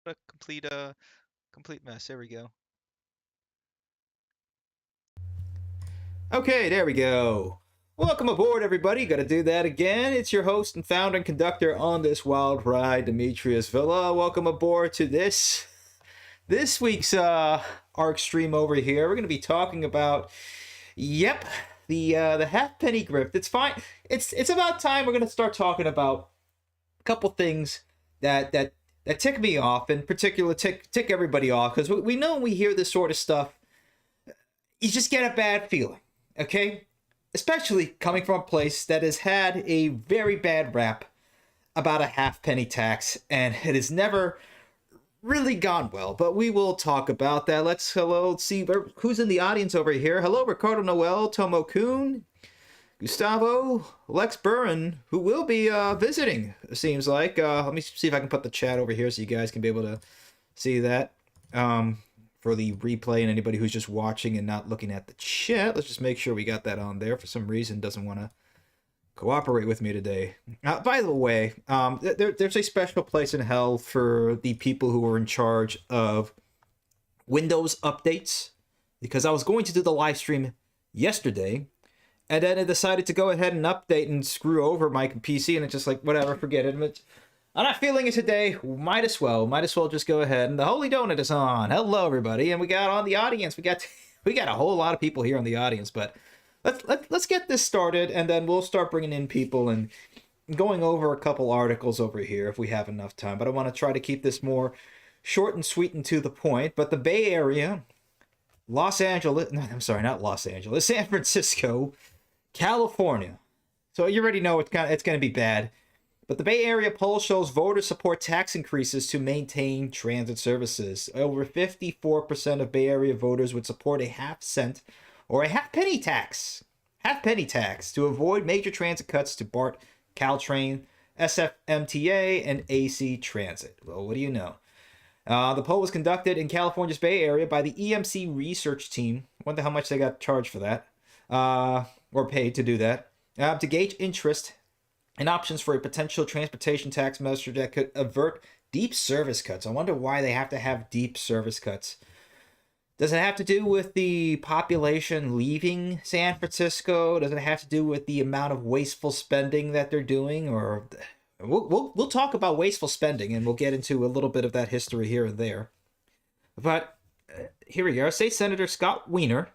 a complete mess. There we go. Okay, there we go. Welcome aboard, everybody. Got to do that again. It's your host and founder and conductor on this wild ride, Demetrius Villa. Welcome aboard to this week's arc stream over here. We're going to be talking about, yep, the halfpenny grift. It's fine. It's about time we're going to start talking about a couple things that tick me off, in particular tick everybody off, because we know when we hear this sort of stuff, you just get a bad feeling. Okay? Especially coming from a place that has had a very bad rap about a halfpenny tax, and it has never really gone well. But we will talk about that. Let's see who's in the audience over here. Hello, Ricardo Noel, Tomo Kun, Gustavo, Lex Burren, who will be visiting, it seems like. Let me see if I can put the chat over here so you guys can be able to see that. For the replay and anybody who's just watching and not looking at the chat, let's just make sure we got that on there. For some reason doesn't want to cooperate with me today. By the way, there's a special place in hell for the people who are in charge of Windows updates, because I was going to do the live stream yesterday and then I decided to go ahead and update and screw over my PC, and it's just like, whatever, forget it. I'm not feeling it today. Might as well just go ahead. And the Holy Donut is on. Hello, everybody, and we got on the audience. We got a whole lot of people here in the audience, but let's get this started, and then we'll start bringing in people and going over a couple articles over here if we have enough time. But I want to try to keep this more short and sweet and to the point. But the Bay Area, Los Angeles, no, I'm sorry, not Los Angeles, San Francisco, California. So you already know it's going to be bad. But the Bay Area poll shows voters support tax increases to maintain transit services. Over 54% of Bay Area voters would support a half-cent or a half-penny tax to avoid major transit cuts to BART, Caltrain, SFMTA, and AC Transit. Well, what do you know? The poll was conducted in California's Bay Area by the EMC research team. Wonder how much they got charged for that, or paid to do that, to gauge interest and options for a potential transportation tax measure that could avert deep service cuts. I wonder why they have to have deep service cuts. Does it have to do with the population leaving San Francisco? Does it have to do with the amount of wasteful spending that they're doing? Or we'll talk about wasteful spending, and we'll get into a little bit of that history here and there. But here we go. State Senator Scott Wiener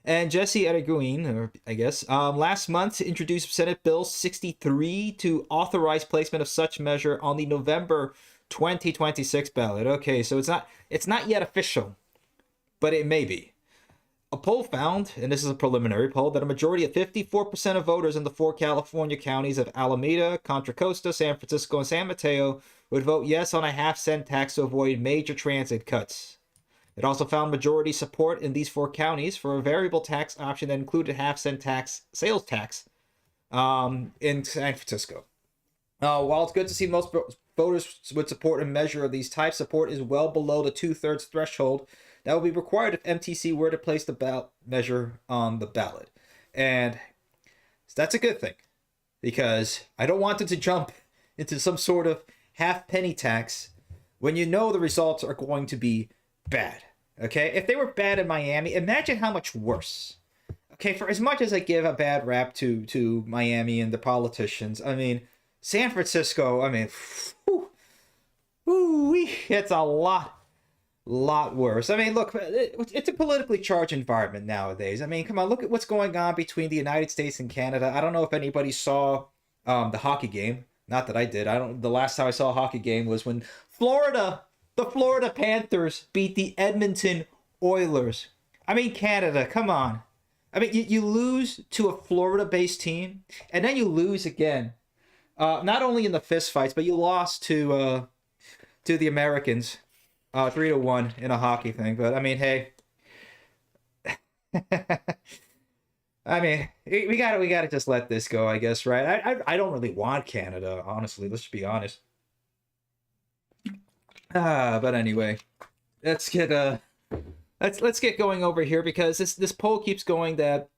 and Jesse Edeguin, or I guess, last month introduced Senate Bill 63 to authorize placement of such measure on the November 2026 ballot. Okay, so it's not yet official, but it may be. A poll found, and this is a preliminary poll, that a majority of 54% of voters in the 4 California counties of Alameda, Contra Costa, San Francisco, and San Mateo would vote yes on a half-cent tax to avoid major transit cuts. It also found majority support in these 4 counties for a variable tax option that included half-cent sales tax in San Francisco. While it's good to see most voters would support a measure of these types, support is well below the 2/3 threshold that would be required if MTC were to place the ballot measure on the ballot. And that's a good thing, because I don't want it to jump into some sort of half-penny tax when you know the results are going to be bad. Okay, if they were bad in Miami, imagine how much worse. Okay, for as much as I give a bad rap to Miami and the politicians, I mean, San Francisco, I mean, it's a lot worse. I mean, look, it's a politically charged environment nowadays. I mean, come on, look at what's going on between the United States and Canada. I don't know if anybody saw the hockey game. Not that I did. The last time I saw a hockey game was when the Florida Panthers beat the Edmonton Oilers. I mean, Canada, come on. I mean, you lose to a Florida-based team, and then you lose again. Not only in the fist fights, but you lost to the Americans, 3-1 in a hockey thing. But I mean, hey, I mean, we gotta just let this go, I guess, right? I don't really want Canada, honestly. Let's just be honest. But anyway, let's get going over here, because this poll keeps going. That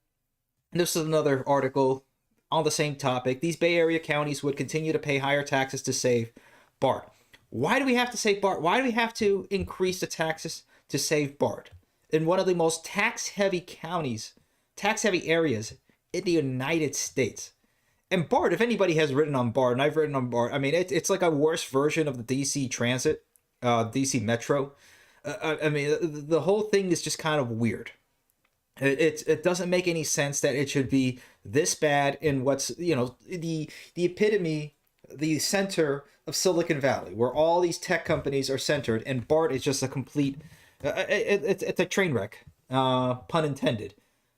this is another article on the same topic. These Bay Area counties would continue to pay higher taxes to save BART. Why do we have to save BART? Why do we have to increase the taxes to save BART in one of the most tax-heavy counties, tax-heavy areas in the United States? And BART, if anybody has written on BART, and I've written on BART, I mean, it's like a worse version of the DC Transit, DC Metro. I mean, the whole thing is just kind of weird. It doesn't make any sense that it should be this bad in what's, the epitome, the center of Silicon Valley, where all these tech companies are centered, and BART is just a complete, it's a train wreck, pun intended.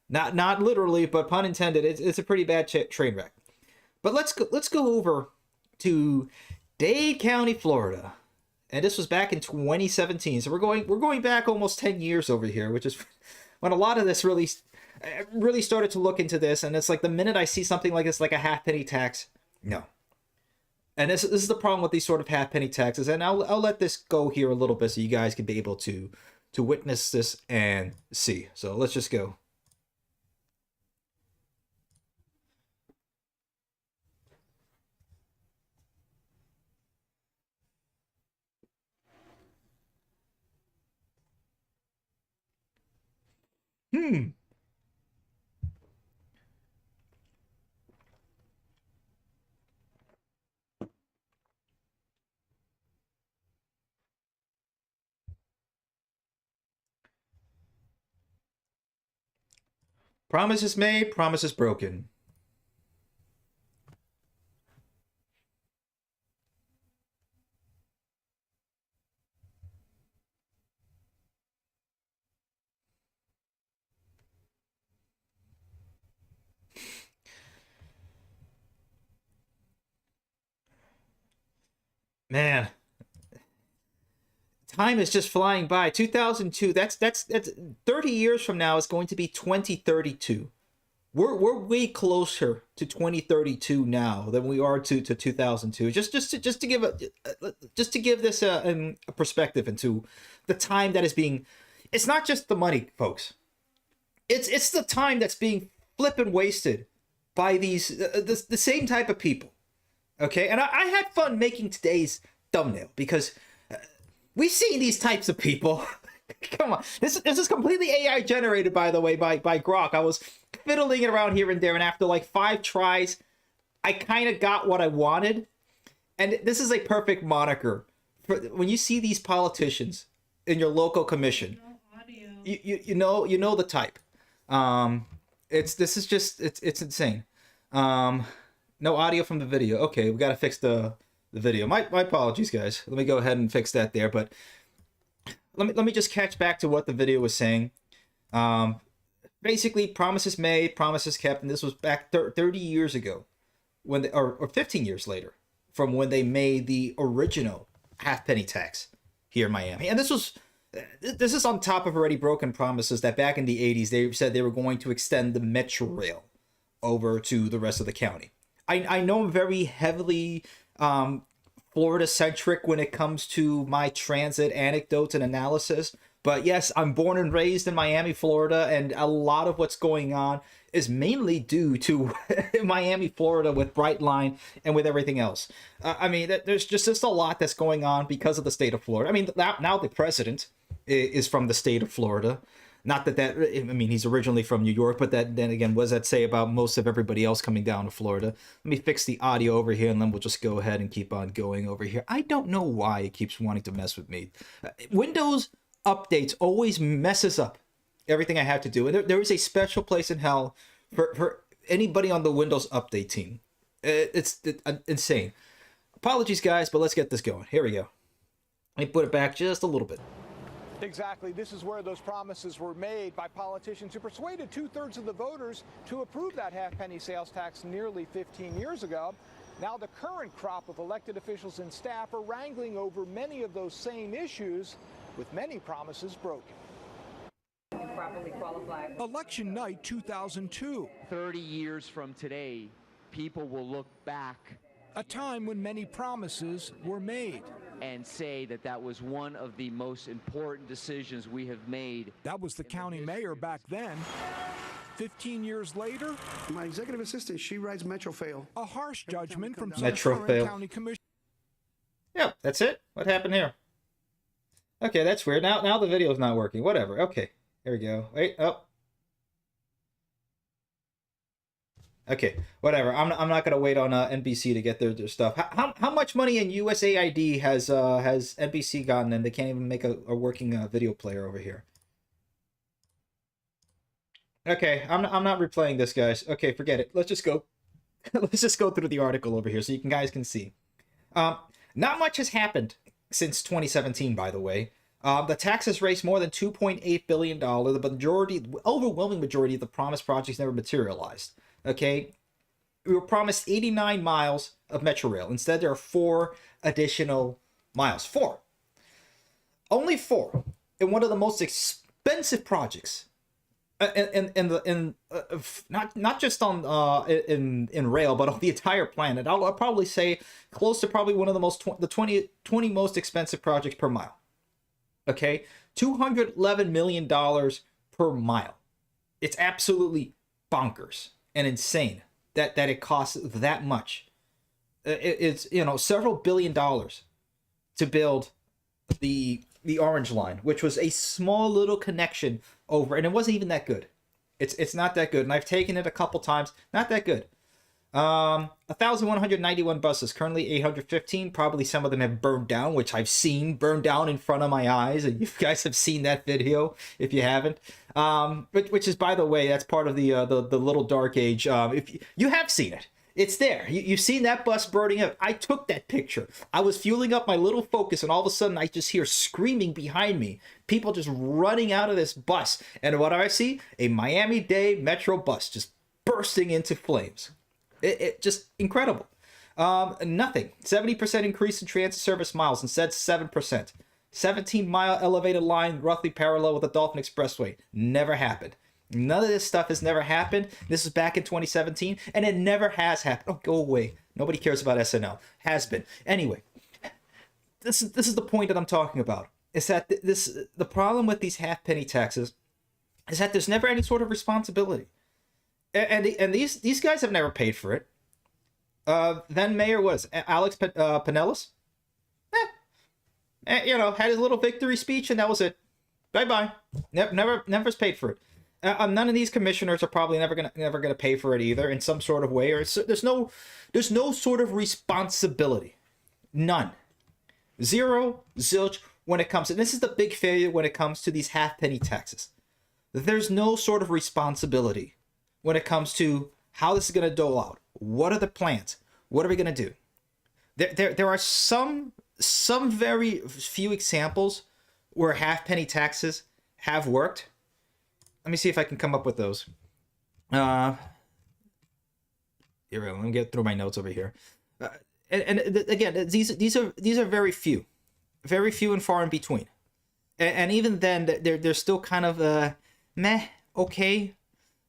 Not literally, but pun intended. It's a pretty bad train wreck. But let's go over to Dade County, Florida, and this was back in 2017. So we're going back almost 10 years over here, which is when a lot of this really started to look into this. And it's like the minute I see something like this, like a halfpenny tax, no. And this is the problem with these sort of halfpenny taxes. And I'll let this go here a little bit so you guys can be able to witness this and see. So let's just go. Promises made, promises broken. Man, time is just flying by. 2002, that's 30 years from now is going to be 2032. We're way closer to 2032 now than we are to 2002. Just to give this a perspective into the time that is being. It's not just the money, folks. It's the time that's being flippin' wasted by these the same type of people. Okay, and I had fun making today's thumbnail because we've seen these types of people. Come on, this is completely AI generated, by the way, by Grok. I was fiddling it around here and there, and after like 5 tries, I kind of got what I wanted. And this is a perfect moniker for when you see these politicians in your local commission. You know the type. It's insane. No audio from the video. Okay, we got to fix the video. My apologies, guys. Let me go ahead and fix that there. But let me just catch back to what the video was saying. Basically, promises made, promises kept, and this was back 30 years ago, when or 15 years later, from when they made the original halfpenny tax here in Miami. And this is on top of already broken promises that back in the 80s they said they were going to extend the Metro Rail over to the rest of the county. I know I'm very heavily Florida-centric when it comes to my transit anecdotes and analysis. But yes, I'm born and raised in Miami, Florida, and a lot of what's going on is mainly due to Miami, Florida, with Brightline and with everything else. I mean, there's just a lot that's going on because of the state of Florida. I mean, now the president is from the state of Florida. Not that I mean, he's originally from New York, but then again, what does that say about most of everybody else coming down to Florida? Let me fix the audio over here, and then we'll just go ahead and keep on going over here. I don't know why it keeps wanting to mess with me. Windows updates always messes up everything I have to do. And there is a special place in hell for anybody on the Windows update team. It's insane. Apologies, guys, but let's get this going. Here we go. Let me put it back just a little bit. Exactly. This is where those promises were made by politicians who persuaded 2/3 of the voters to approve that halfpenny sales tax nearly 15 years ago. Now the current crop of elected officials and staff are wrangling over many of those same issues, with many promises broken. Election night 2002. 30 years from today, people will look back A time when many promises were made. and say that that was one of the most important decisions we have made. That was the county mayor back then. 15 years later, My executive assistant, she writes Metro Fail. a harsh judgment from some Metro current fail. county commission. Yeah, that's it. What happened here? Okay, that's weird. Now the video's not working. Whatever. Okay, here we go. Wait, oh. Okay, whatever. I'm not gonna wait on NBC to get their stuff. How much money in USAID has NBC gotten, and they can't even make a working video player over here? Okay, I'm not replaying this, guys. Okay, forget it. Let's just go. Let's just go through the article over here so you guys can see. Not much has happened since 2017, by the way. The taxes raised more than $2.8 billion. The overwhelming majority of the promised projects never materialized. Okay? We were promised 89 miles of Metro Rail. Instead, there are 4 additional miles. 4. Only 4. In one of the most expensive projects. Not just on in rail, but on the entire planet. I'll probably say close to probably one of the most 20 most expensive projects per mile. Okay, $211 million per mile. It's absolutely bonkers and insane that it costs that much. It's several $billion to build the Orange Line, which was a small little connection over, and it wasn't even that good. It's not that good, and I've taken it a couple times. Not that good. 1,191 buses, currently 815. Probably some of them have burned down, which I've seen burn down in front of my eyes, and you guys have seen that video if you haven't. Which is, by the way, that's part of the little dark age. If you have seen it. It's there. You've seen that bus burning up. I took that picture. I was fueling up my little Focus, and all of a sudden I just hear screaming behind me. People just running out of this bus. And what do I see? A Miami-Dade Metro bus just bursting into flames. It just incredible. Nothing. 70% increase in transit service miles, instead 7%. 17-mile elevated line roughly parallel with the Dolphin Expressway. Never happened. None of this stuff has never happened. This is back in 2017, and it never has happened. Oh, go away. Nobody cares about SNL. Has been. Anyway, this is the point that I'm talking about. Is that the problem with these halfpenny taxes is that there's never any sort of responsibility, and these guys have never paid for it. Then Mayor was Alex Pinellas. Had his little victory speech, and that was it. Bye bye. Never's paid for it. None of these commissioners are probably never gonna pay for it either in some sort of way, or there's no sort of responsibility, none, zero, zilch when it comes. And this is the big failure when it comes to these halfpenny taxes. There's no sort of responsibility when it comes to how this is gonna dole out. What are the plans? What are we gonna do? There are some very few examples where halfpenny taxes have worked. Let me see if I can come up with those. Here we go. Let me get through my notes over here. And again, these are very few and far in between. And even then, they're still kind of meh, okay.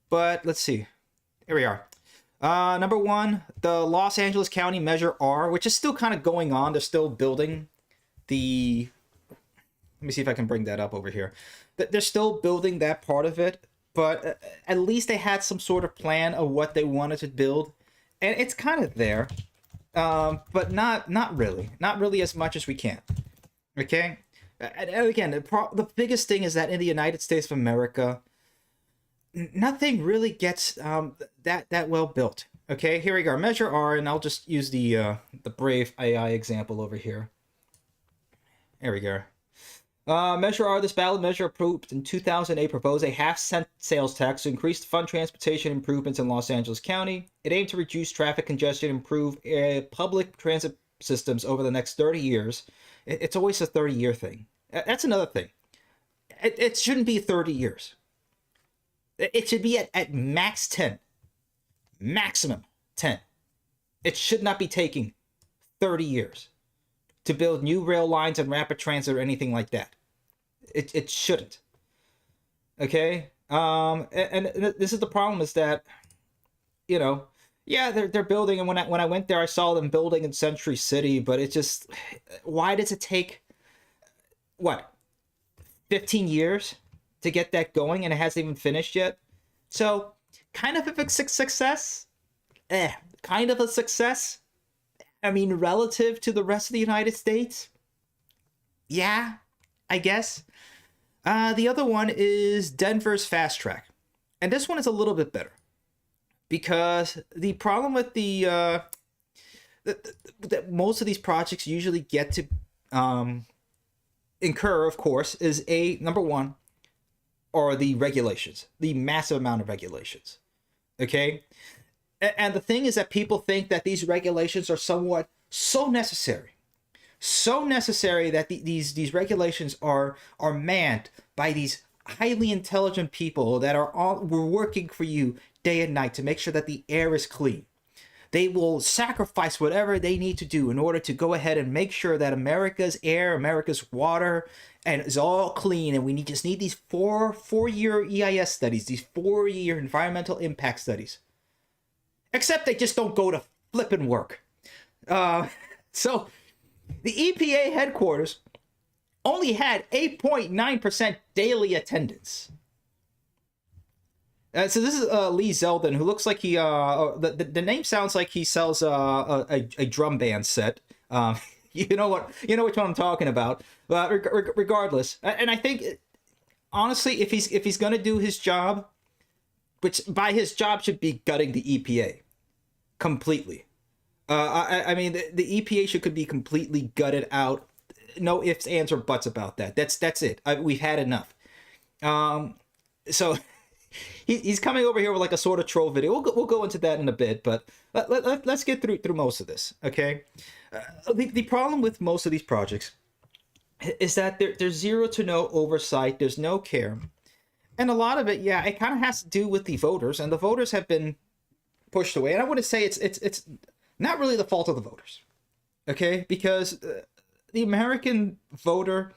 But let's see. Here we are. Number 1, the Los Angeles County Measure R, which is still kind of going on. They're still building the. Let me see if I can bring that up over here. They're still building that part of it, but at least they had some sort of plan of what they wanted to build, and it's kind of there, but not really as much as we can. Okay, and again, the biggest thing is that in the United States of America, nothing really gets that well built. Okay, here we go, Measure R, and I'll just use the Brave AI example over here. There we go. Measure R, this ballot measure approved in 2008, proposed a half-cent sales tax to increase fund transportation improvements in Los Angeles County. It aimed to reduce traffic congestion and improve public transit systems over the next 30 years. It's always a 30-year thing. That's another thing. It shouldn't be 30 years. It should be at max 10. Maximum 10. It should not be taking 30 years to build new rail lines and rapid transit or anything like that. It shouldn't. Okay? And this is the problem, is that, yeah, they're building, and when I went there, I saw them building in Century City, but it just, why does it take, 15 years to get that going, and it hasn't even finished yet? So, kind of a success. Kind of a success. I mean, relative to the rest of the United States, yeah, I guess. The other one is Denver's Fast Track. And this one is a little bit better. Because the problem with that most of these projects usually get to incur, of course, is number one, are the regulations, the massive amount of regulations. Okay? And the thing is that people think that these regulations are somewhat so necessary that these regulations are manned by these highly intelligent people that we're working for you day and night to make sure that the air is clean. They will sacrifice whatever they need to do in order to go ahead and make sure that America's air, America's water, and is all clean. And we just need these four-year EIS studies, these 4-year environmental impact studies. Except they just don't go to flippin' work. So the EPA headquarters only had 8.9% daily attendance. So this is Lee Zeldin, who looks like he the name sounds like he sells a drum band set. You know which one I'm talking about. But regardless, and I think honestly, if he's gonna do his job, which by his job should be gutting the EPA completely. I mean the EPA could be completely gutted out. No ifs, ands, or buts about that. That's it. We've had enough. So. He's coming over here with like a sort of troll video. We'll go into that in a bit, but let's get through most of this, okay? The problem with most of these projects is that there's zero to no oversight. There's no care, and a lot of it, yeah, it kind of has to do with the voters, and the voters have been pushed away. And I want to say it's not really the fault of the voters, okay? Because the American voter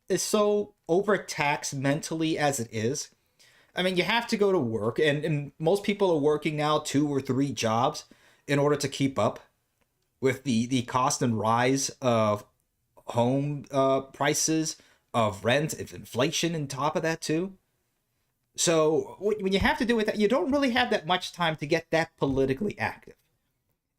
is so overtaxed mentally as it is. I mean, you have to go to work, and most people are working now 2 or 3 jobs in order to keep up with the cost and rise of home prices, of rent, of inflation on top of that too. So when you have to do with that, you don't really have that much time to get that politically active.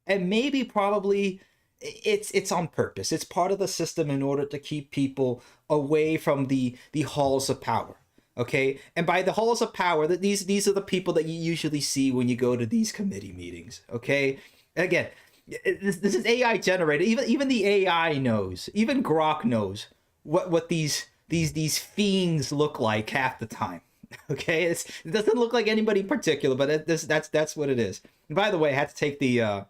And maybe probably it's on purpose. It's part of the system in order to keep people away from the halls of power. Okay, and by the halls of power, that these are the people that you usually see when you go to these committee meetings. Okay, again, this is AI generated. Even the AI knows. Even Grok knows what these fiends look like half the time. Okay, it doesn't look like anybody in particular, but that's what it is. And by the way, I had to take the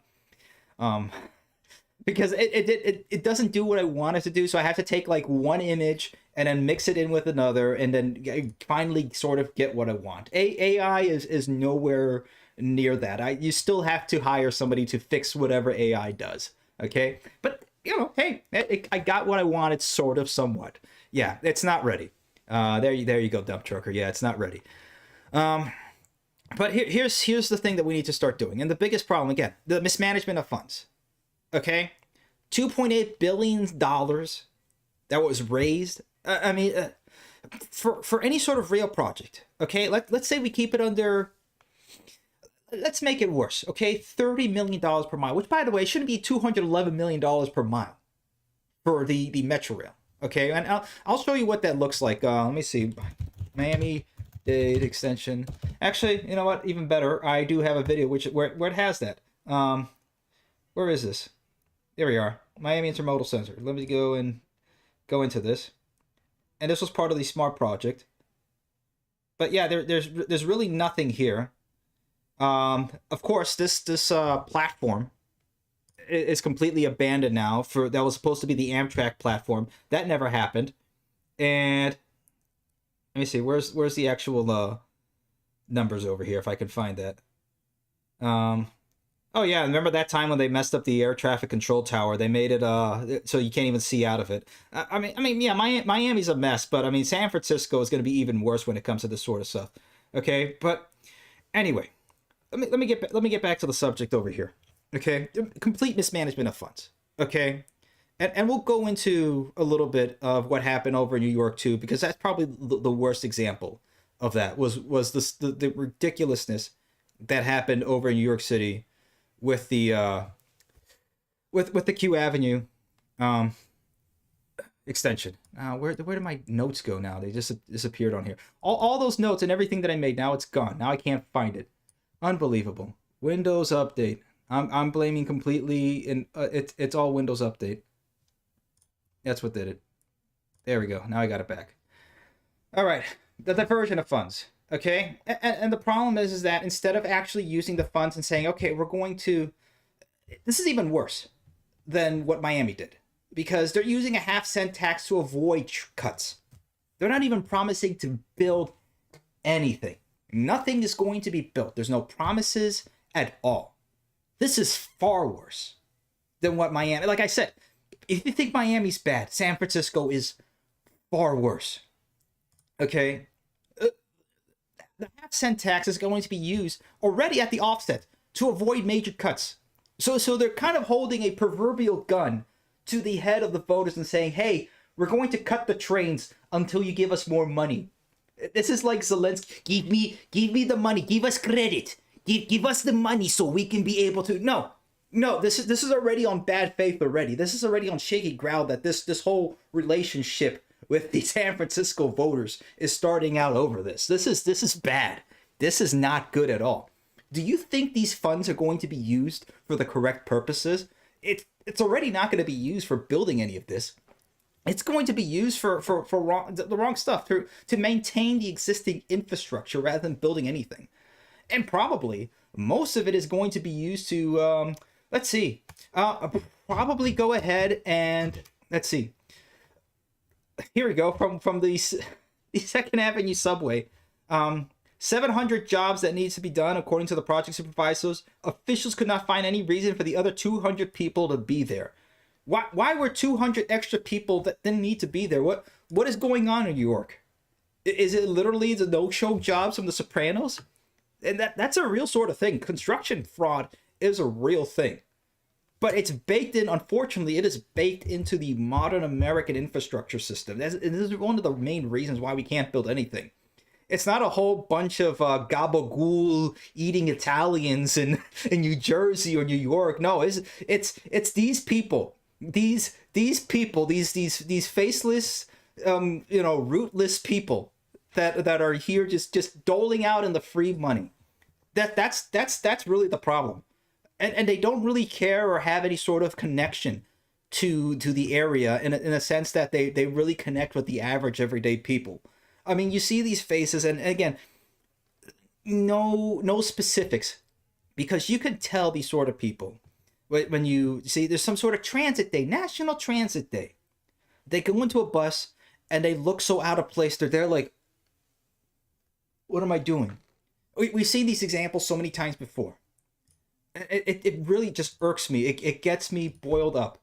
because it doesn't do what I want it to do, so I have to take like one image and then mix it in with another, and then finally sort of get what I want. AI is nowhere near that. You still have to hire somebody to fix whatever AI does, okay? But, hey, I got what I wanted sort of somewhat. Yeah, it's not ready. There you go, dump trucker. Yeah, it's not ready. But here's the thing that we need to start doing. And the biggest problem, again, the mismanagement of funds, okay? $2.8 billion that was raised. I mean, for any sort of real project, okay? Let's say we keep it under. Let's make it worse, okay? $30 million per mile, which, by the way, shouldn't be $211 million per mile for the Metro Rail, okay? And I'll show you what that looks like. Let me see, Miami-Dade extension. Actually, you know what? Even better, I do have a video where it has that. Where is this? There we are. Miami Intermodal Center. Let me go into this. And this was part of the SMART project. But yeah, there's really nothing here. Of course, this platform is completely abandoned now. That was supposed to be the Amtrak platform. That never happened. And let me see, where's the actual numbers over here, if I can find that. Oh yeah, remember that time when they messed up the air traffic control tower? They made it so you can't even see out of it. I mean, yeah, Miami's a mess, but I mean, San Francisco is going to be even worse when it comes to this sort of stuff. Okay, but anyway, let me get back to the subject over here. Okay, complete mismanagement of funds. Okay, and we'll go into a little bit of what happened over in New York too, because that's probably the worst example of that. Was the ridiculousness that happened over in New York City with the with the Q Avenue extension. Where did my notes go now? They just disappeared on here. All those notes and everything that I made, now it's gone. Now I can't find it. Unbelievable. Windows Update. I'm blaming completely, and it's all Windows Update. That's what did it. There we go. Now I got it back. All right. The diversion of funds. Okay. And the problem is that instead of actually using the funds and saying, okay, we're going to, this is even worse than what Miami did, because they're using a half-cent tax to avoid cuts. They're not even promising to build anything. Nothing is going to be built. There's no promises at all. This is far worse than what Miami, like I said, if you think Miami's bad, San Francisco is far worse. Okay? The half-cent tax is going to be used already at the offset to avoid major cuts. So they're kind of holding a proverbial gun to the head of the voters and saying, hey, we're going to cut the trains until you give us more money. This is like Zelensky, give me the money, give us credit, give us the money so we can be able to. No, this is already on bad faith already. This is already on shaky ground that this whole relationship with the San Francisco voters is starting out over this. This is bad. This is not good at all. Do you think these funds are going to be used for the correct purposes? It's already not going to be used for building any of this. It's going to be used for the wrong stuff, to maintain the existing infrastructure rather than building anything. And probably most of it is going to be used to, probably go ahead and, let's see. Here we go, from the 2nd Avenue subway. 700 jobs that needs to be done according to the project supervisors. Officials could not find any reason for the other 200 people to be there. Why were 200 extra people that didn't need to be there? What is going on in New York? Is it literally the no-show jobs from The Sopranos? And that's a real sort of thing. Construction fraud is a real thing. But it's baked in, unfortunately, it is baked into the modern American infrastructure system. This is one of the main reasons why we can't build anything. It's not a whole bunch of gabagool eating Italians in New Jersey or New York. No, it's these people. These people, these faceless, rootless people that are here just doling out in the free money. That's really the problem. And they don't really care or have any sort of connection to the area in a sense that they really connect with the average everyday people. I mean, you see these faces, and again, no specifics, because you can tell these sort of people when you see there's some sort of transit day, National Transit Day. They go into a bus and they look so out of place. They're there like, what am I doing? We've seen these examples so many times before. It really just irks me. It gets me boiled up,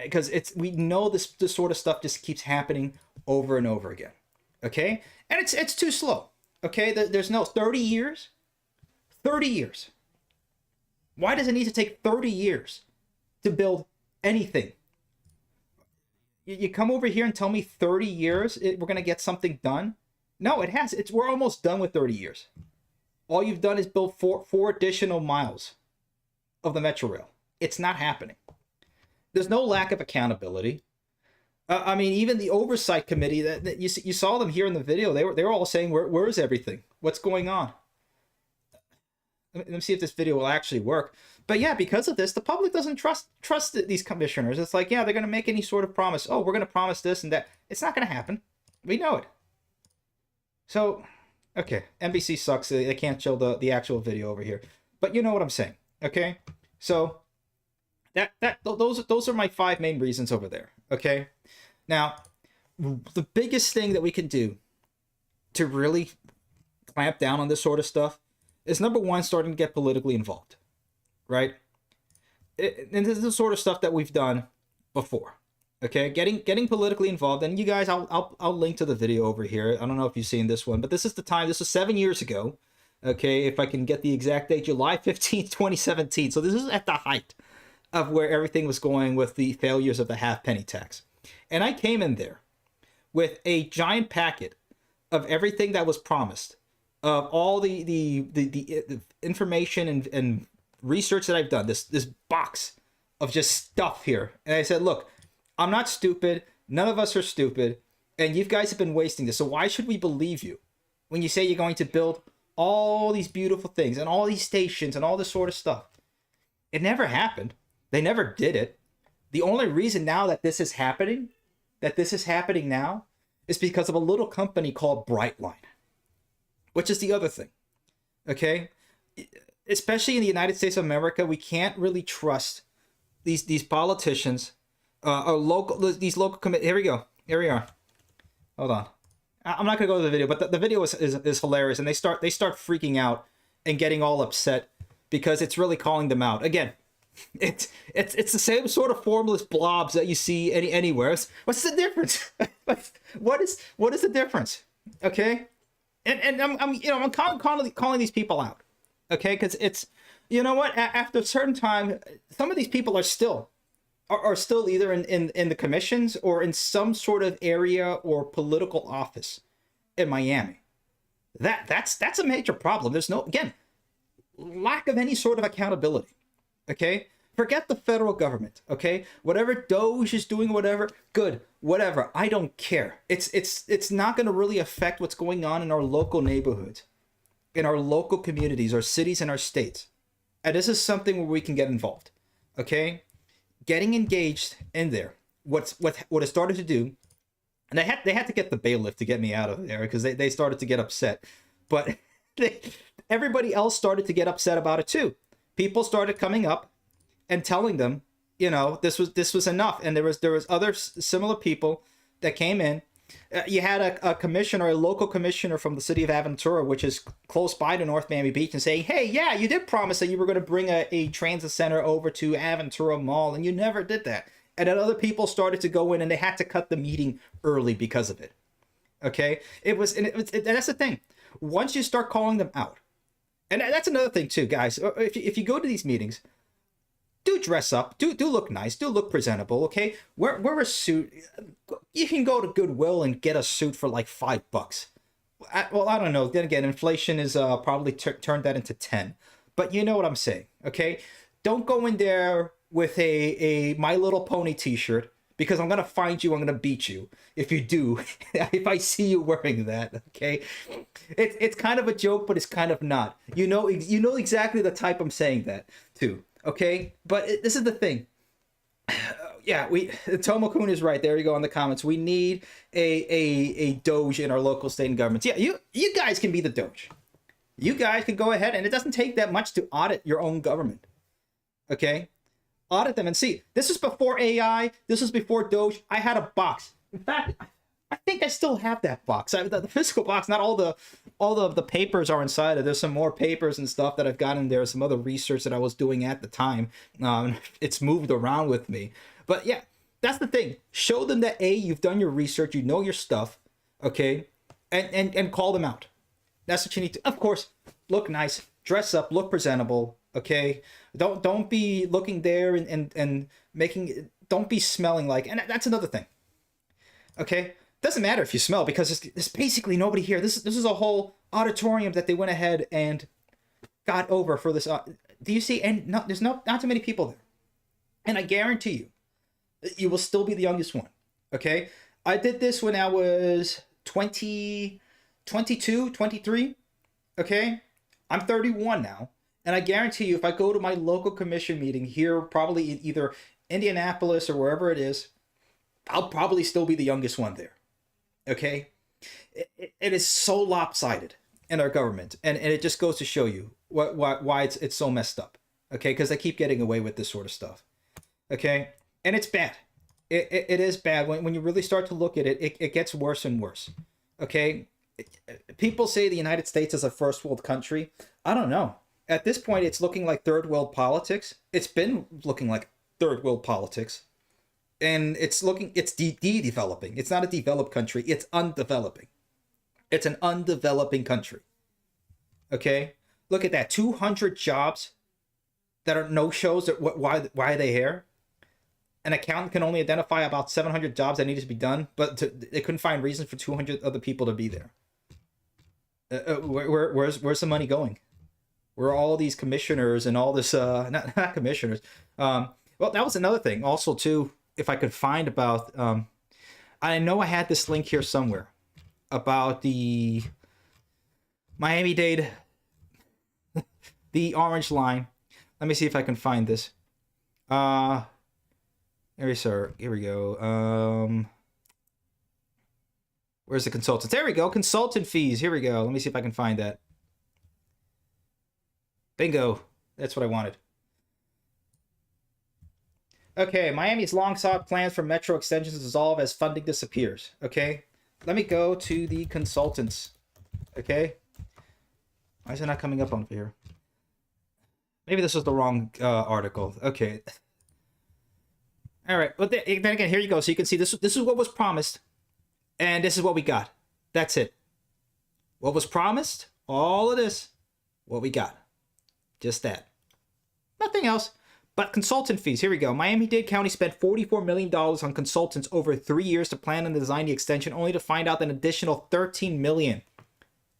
because we know this sort of stuff just keeps happening over and over again. Okay, and it's too slow. Okay, there's no 30 years. 30 years. Why does it need to take 30 years to build anything? You come over here and tell me 30 years we're gonna get something done? No, it has. We're almost done with 30 years. All you've done is build four additional miles of the Metro Rail. It's not happening. There's no lack of accountability. I mean, even the oversight committee that you saw them here in the video, they were all saying, where is everything? What's going on? Let me see if this video will actually work. But yeah, because of this, the public doesn't trust these commissioners. It's like, yeah, they're going to make any sort of promise. Oh, we're going to promise this and that. It's not going to happen. We know it. So, okay, NBC sucks. They can't show the actual video over here. But you know what I'm saying, okay? So those are my 5 main reasons over there, okay? Now, the biggest thing that we can do to really clamp down on this sort of stuff is, number one, starting to get politically involved, right? And this is the sort of stuff that we've done before, okay? Getting politically involved. And you guys, I'll link to the video over here. I don't know if you've seen this one, but this is the time. This was 7 years ago, okay? If I can get the exact date, July 15th, 2017. So this is at the height of where everything was going with the failures of the half-penny tax. And I came in there with a giant packet of everything that was promised, of all the information and research that I've done. This box of just stuff here. And I said, look, I'm not stupid. None of us are stupid. And you guys have been wasting this. So why should we believe you when you say you're going to build all these beautiful things and all these stations and all this sort of stuff? It never happened. They never did it. The only reason now that this is happening, now, is because of a little company called Brightline, which is the other thing. Okay? Especially in the United States of America, we can't really trust these politicians or these local committees. Here we go. Here we are. Hold on. I'm not gonna go to the video, but the video is hilarious, and they start freaking out and getting all upset because it's really calling them out. Again, it's the same sort of formless blobs that you see anywhere. What's the difference? what is the difference? Okay, and I'm calling these people out. Okay, because it's, you know what? After a certain time, some of these people are still either in the commissions or in some sort of area or political office in Miami. That's a major problem. There's no, again, lack of any sort of accountability. Okay, forget the federal government. Okay, whatever Doge is doing, whatever, good, whatever. I don't care. It's not going to really affect what's going on in our local neighborhoods, in our local communities, our cities, and our states. And this is something where we can get involved. Okay, getting engaged in there. What it started to do, and they had to get the bailiff to get me out of there because they started to get upset, but everybody else started to get upset about it too. People started coming up and telling them, you know, this was enough, and there was other similar people that came in. You had a commissioner, a local commissioner from the city of Aventura, which is close by to North Miami Beach, and saying, hey, yeah, you did promise that you were going to bring a transit center over to Aventura Mall, and you never did that. And then other people started to go in, and they had to cut the meeting early because of it. Okay? And that's the thing. Once you start calling them out, and that's another thing too, guys. If you go to these meetings, do dress up, do look nice, do look presentable, okay? Wear a suit. You can go to Goodwill and get a suit for like $5. Well, I don't know. Then again, inflation is probably turned that into 10. But you know what I'm saying, okay? Don't go in there with a My Little Pony t-shirt, because I'm gonna find you. I'm gonna beat you if you do. If I see you wearing that, okay? It's kind of a joke, but it's kind of not. You know exactly the type I'm saying that to. Okay, but this is the thing. Yeah, Tomo-kun is right. There you go in the comments. We need a Doge in our local state and governments. Yeah, you guys can be the Doge. You guys can go ahead, and it doesn't take that much to audit your own government. Okay, audit them and see. This is before AI. This is before Doge. I had a box. In fact, I think I still have that box. The physical box. Not all the papers are inside it. There's some more papers and stuff that I've got in there. Some other research that I was doing at the time. It's moved around with me. But yeah, that's the thing. Show them that you've done your research. You know your stuff. Okay, and call them out. That's what you need to. Of course, look nice, dress up, look presentable. Okay, don't be looking there and making. Don't be smelling like. And that's another thing. Okay. Doesn't matter if you smell, because there's basically nobody here. This is a whole auditorium that they went ahead and got over for this. Do you see? And there's not too many people there. And I guarantee you, you will still be the youngest one. Okay? I did this when I was 22, 23. Okay? I'm 31 now. And I guarantee you, if I go to my local commission meeting here, probably either Indianapolis or wherever it is, I'll probably still be the youngest one there. Okay, it is so lopsided in our government, and it just goes to show you why it's so messed up. Okay, because they keep getting away with this sort of stuff. Okay, and it's bad. It is bad when you really start to look at it. It gets worse and worse. Okay, people say the United States is a first world country. I don't know. At this point, it's looking like third world politics. It's been looking like third world politics. And it's de-developing. It's not a developed country. It's undeveloping. It's an undeveloping country. Okay? Look at that. 200 jobs that are no-shows. Why are they here? An accountant can only identify about 700 jobs that need to be done, but they couldn't find reasons for 200 other people to be there. Where's the money going? Where are all these commissioners and all this... not commissioners. Well, that was another thing. Also, too, if I could find about, I know I had this link here somewhere about the Miami-Dade, the orange line. Let me see if I can find this. Here we go. Where's the consultants? There we go. Consultant fees. Here we go. Let me see if I can find that. Bingo. That's what I wanted. Okay, Miami's long-sought plans for metro extensions dissolve as funding disappears. Okay, let me go to the consultants. Okay, why is it not coming up on here? Maybe this was the wrong article. Okay. All right. Well, then again, here you go. So you can see this. This is what was promised, and this is what we got. That's it. What was promised? All of this. What we got. Just that. Nothing else. But consultant fees, here we go. Miami-Dade County spent $44 million on consultants over 3 years to plan and design the extension, only to find out that an additional $13 million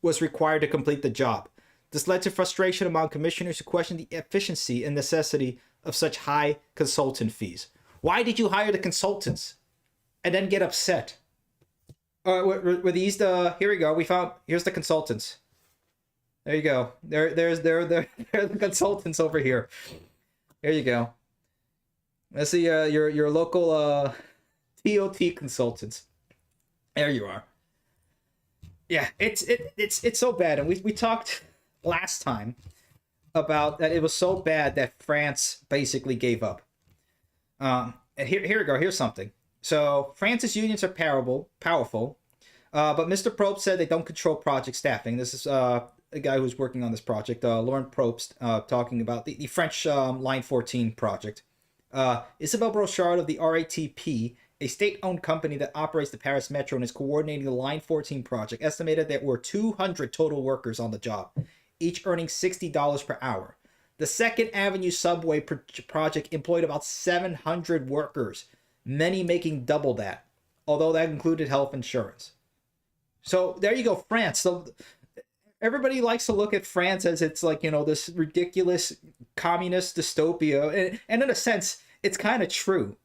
was required to complete the job. This led to frustration among commissioners who questioned the efficiency and necessity of such high consultant fees. Why did you hire the consultants and then get upset? Were these the... Here we go. Here's the consultants. There you go. They're the consultants over here. There you go. Let's see your local TOT consultants. There you are. Yeah, it's so bad, and we talked last time about that. It was so bad that France basically gave up. And here we go. Here's something. So France's unions are powerful, but Mr. Probst said they don't control project staffing. This is a guy who's working on this project, Lauren Probst, talking about the French Line 14 project. Isabelle Brochard of the RATP, a state-owned company that operates the Paris Metro and is coordinating the Line 14 project, estimated there were 200 total workers on the job, each earning $60 per hour. The Second Avenue subway project employed about 700 workers, many making double that, although that included health insurance. So there you go, France. So everybody likes to look at France as it's like, this ridiculous communist dystopia. And in a sense, it's kind of true.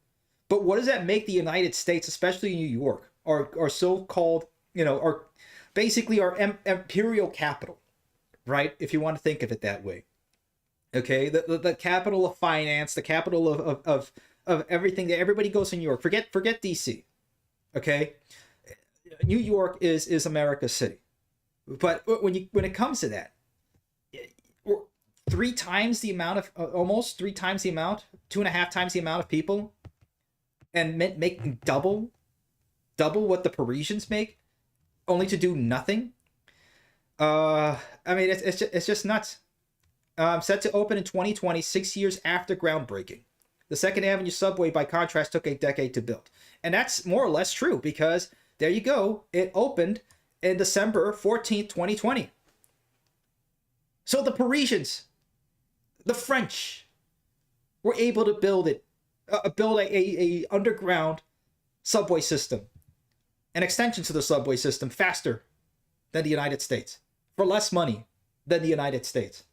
But what does that make the United States, especially New York, our so-called, our basically our imperial capital, right? If you want to think of it that way. Okay, the capital of finance, the capital of everything. That everybody goes to New York. Forget DC. Okay, New York is America's city. But when it comes to that, 3 times the amount of almost 3 times the amount, 2.5 times the amount of people, and making double what the Parisians make, only to do nothing. I mean, it's just nuts. Set to open in 2020, 6 years after groundbreaking. The Second Avenue subway, by contrast, took a decade to build, and that's more or less true because there you go, it opened in December 14th, 2020. So the Parisians, the French, were able to build a underground subway system, an extension to the subway system faster than the United States, for less money than the United States.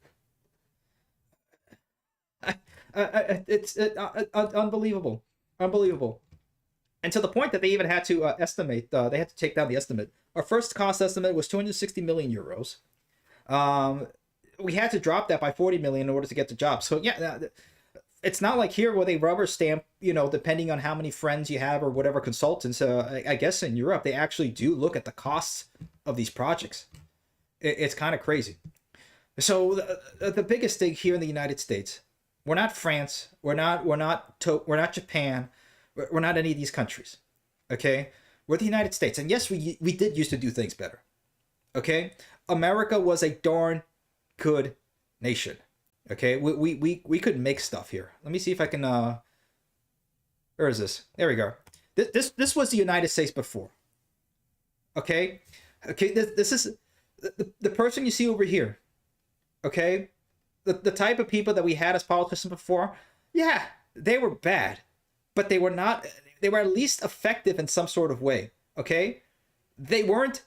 It's unbelievable. And to the point that they even had to estimate, they had to take down the estimate. Our first cost estimate was 260 million euros. We had to drop that by 40 million in order to get the job. So yeah, it's not like here where they rubber stamp, depending on how many friends you have or whatever consultants. I guess in Europe, they actually do look at the costs of these projects. It's kind of crazy. So the biggest thing here in the United States, we're not France, we're not Japan, we're not any of these countries. Okay? We're the United States. And yes, we did used to do things better. Okay? America was a darn good nation. Okay? We could make stuff here. Let me see if I can where is this? There we go. This was the United States before. Okay? Okay, this is the person you see over here. Okay? The type of people that we had as politicians before, yeah, they were bad, but they were at least effective in some sort of way. Okay? They weren't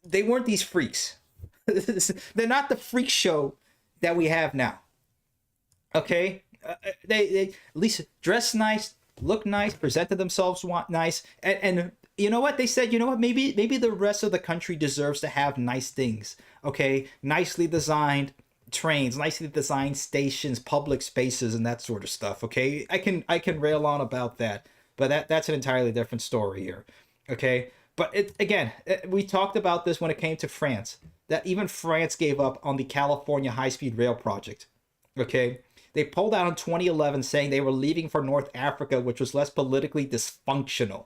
these freaks. They're not the freak show that we have now. Okay? They at least dress nice, look nice, presented themselves nice, and you know what they said? You know what? Maybe the rest of the country deserves to have nice things. Okay, nicely designed trains, nicely designed stations, public spaces, and that sort of stuff. Okay, I can rail on about that, but that's an entirely different story here. Okay, but we talked about this when it came to France. That even France gave up on the California high-speed rail project. Okay, they pulled out in 2011, saying they were leaving for North Africa, which was less politically dysfunctional.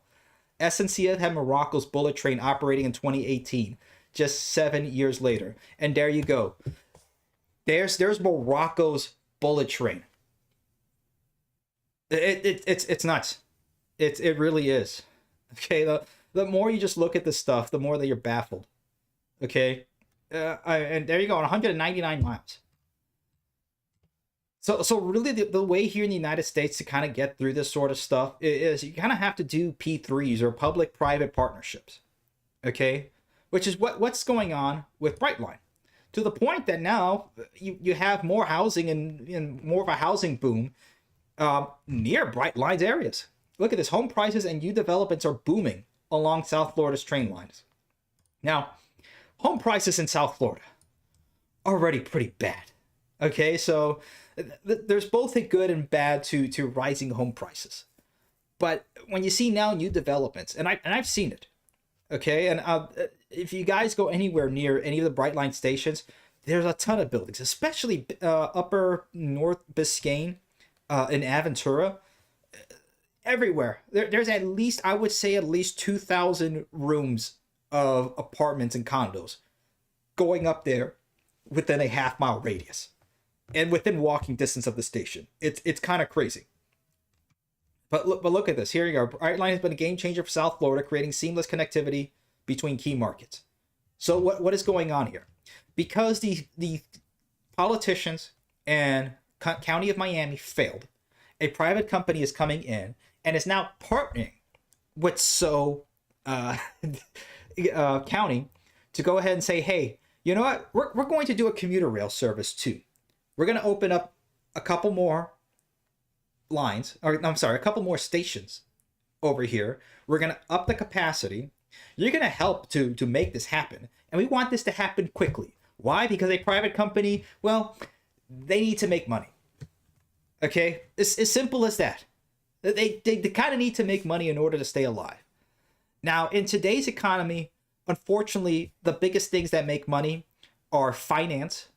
SNCF had Morocco's bullet train operating in 2018, just 7 years later. And there you go. There's Morocco's bullet train. It's nuts. It really is. Okay, the more you just look at this stuff, the more that you're baffled. Okay, and there you go, 199 miles. So really, the way here in the United States to kind of get through this sort of stuff is you kind of have to do P3s, or public-private partnerships, okay? Which is what's going on with Brightline, to the point that now you have more housing and more of a housing boom near Brightline's areas. Look at this, home prices and new developments are booming along South Florida's train lines. Now, home prices in South Florida are already pretty bad, okay? So there's both a good and bad to rising home prices. But when you see now new developments, and I've seen it, okay, and if you guys go anywhere near any of the Brightline stations, there's a ton of buildings, especially upper North Biscayne in Aventura. Everywhere there's at least, I would say, at least 2,000 rooms of apartments and condos going up there within a half-mile radius and within walking distance of the station. It's kind of crazy. But look at this. Here you go. Brightline has been a game changer for South Florida, creating seamless connectivity between key markets. So what is going on here? Because the politicians and County of Miami failed, a private company is coming in and is now partnering with County to go ahead and say, hey, you know what? We're going to do a commuter rail service too. We're going to open up a couple more lines, or I'm sorry, a couple more stations over here. We're going to up the capacity. You're going to help to make this happen. And we want this to happen quickly. Why? Because a private company, well, they need to make money. Okay? It's as simple as that. They kind of need to make money in order to stay alive. Now, in today's economy, unfortunately, the biggest things that make money are finance.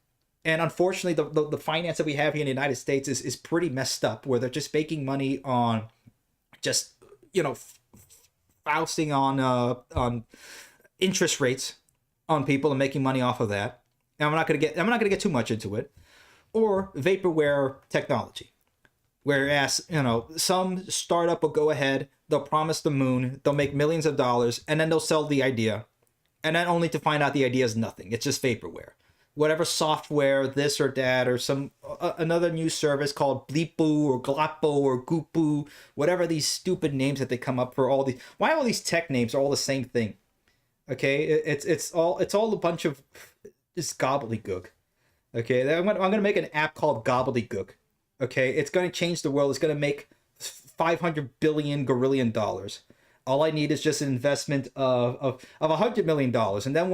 And unfortunately, the finance that we have here in the United States is pretty messed up, where they're just making money on just, fousting on interest rates on people and making money off of that. And I'm not gonna get too much into it. Or vaporware technology. Whereas, some startup will go ahead, they'll promise the moon, they'll make millions of dollars, and then they'll sell the idea. And then only to find out the idea is nothing. It's just vaporware. Whatever software, this or that, or some another new service called Bleepoo or Gloppo or Goopoo, whatever these stupid names that they come up for all these. Why all these tech names are all the same thing? Okay, it's all a bunch of just gobbledygook. Okay, I'm gonna make an app called Gobbledygook. Okay, it's gonna change the world. It's gonna make $500 billion gorillion dollars. All I need is just an investment of $100 million, and then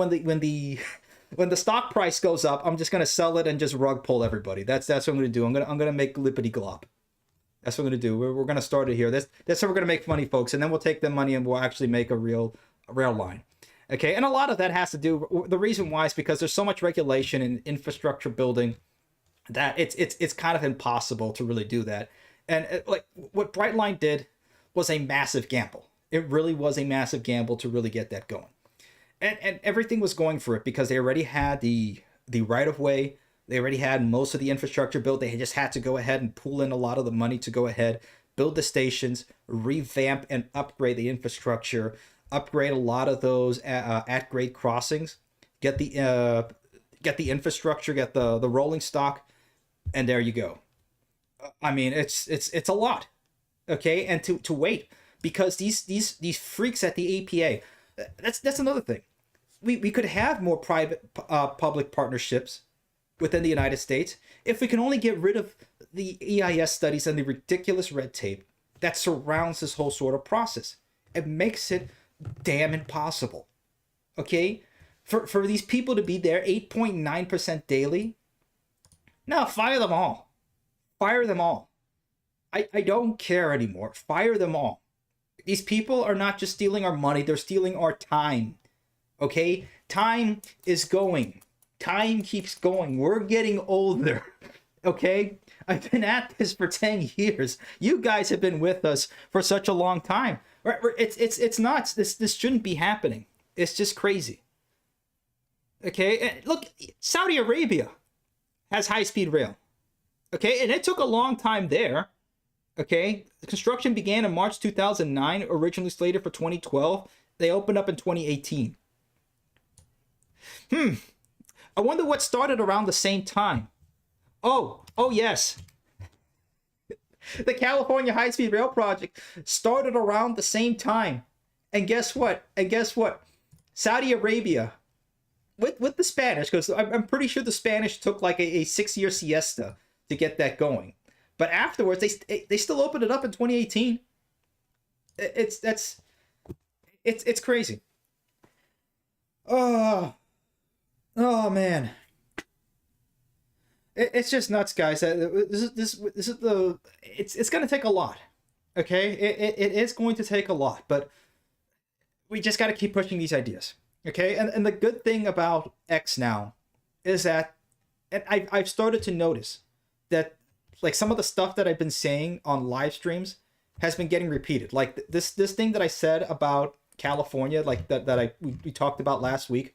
when the stock price goes up, I'm just gonna sell it and just rug pull everybody. That's what I'm gonna do. I'm gonna make Lippity Glop. That's what I'm gonna do. We're gonna start it here. That's how we're gonna make money, folks, and then we'll take the money and we'll actually make a real rail line. Okay, and a lot of that has to do. The reason why is because there's so much regulation and infrastructure building that it's kind of impossible to really do that. And like what Brightline did was a massive gamble. It really was a massive gamble to really get that going. And everything was going for it because they already had the right of way. They already had most of the infrastructure built. They just had to go ahead and pull in a lot of the money to go ahead, build the stations, revamp and upgrade the infrastructure, upgrade a lot of those at-grade crossings, get the infrastructure, get the rolling stock, and there you go. I mean, it's a lot, okay? And to wait, because these freaks at the APA, that's another thing. We could have more private public partnerships within the United States if we can only get rid of the EIS studies and the ridiculous red tape that surrounds this whole sort of process. It makes it damn impossible. Okay? For these people to be there 8.9% daily, no, fire them all. Fire them all. I don't care anymore. Fire them all. These people are not just stealing our money, they're stealing our time. Okay? Time is going. Time keeps going. We're getting older. Okay? I've been at this for 10 years. You guys have been with us for such a long time. It's nuts. This shouldn't be happening. It's just crazy. Okay? And look, Saudi Arabia has high-speed rail. Okay? And it took a long time there. Okay? The construction began in March 2009, originally slated for 2012. They opened up in 2018. I wonder what started around the same time. Oh yes. The California High-Speed Rail Project started around the same time. And guess what? Saudi Arabia, with the Spanish, because I'm pretty sure the Spanish took like a 6-year siesta to get that going. But afterwards, they still opened it up in 2018. It's crazy. Oh man. It's just nuts, guys. It's gonna take a lot. Okay, it is going to take a lot, but we just got to keep pushing these ideas. Okay, and the good thing about X now is that, and I've started to notice that, like, some of the stuff that I've been saying on live streams has been getting repeated. Like this thing that I said about California, like we talked about last week,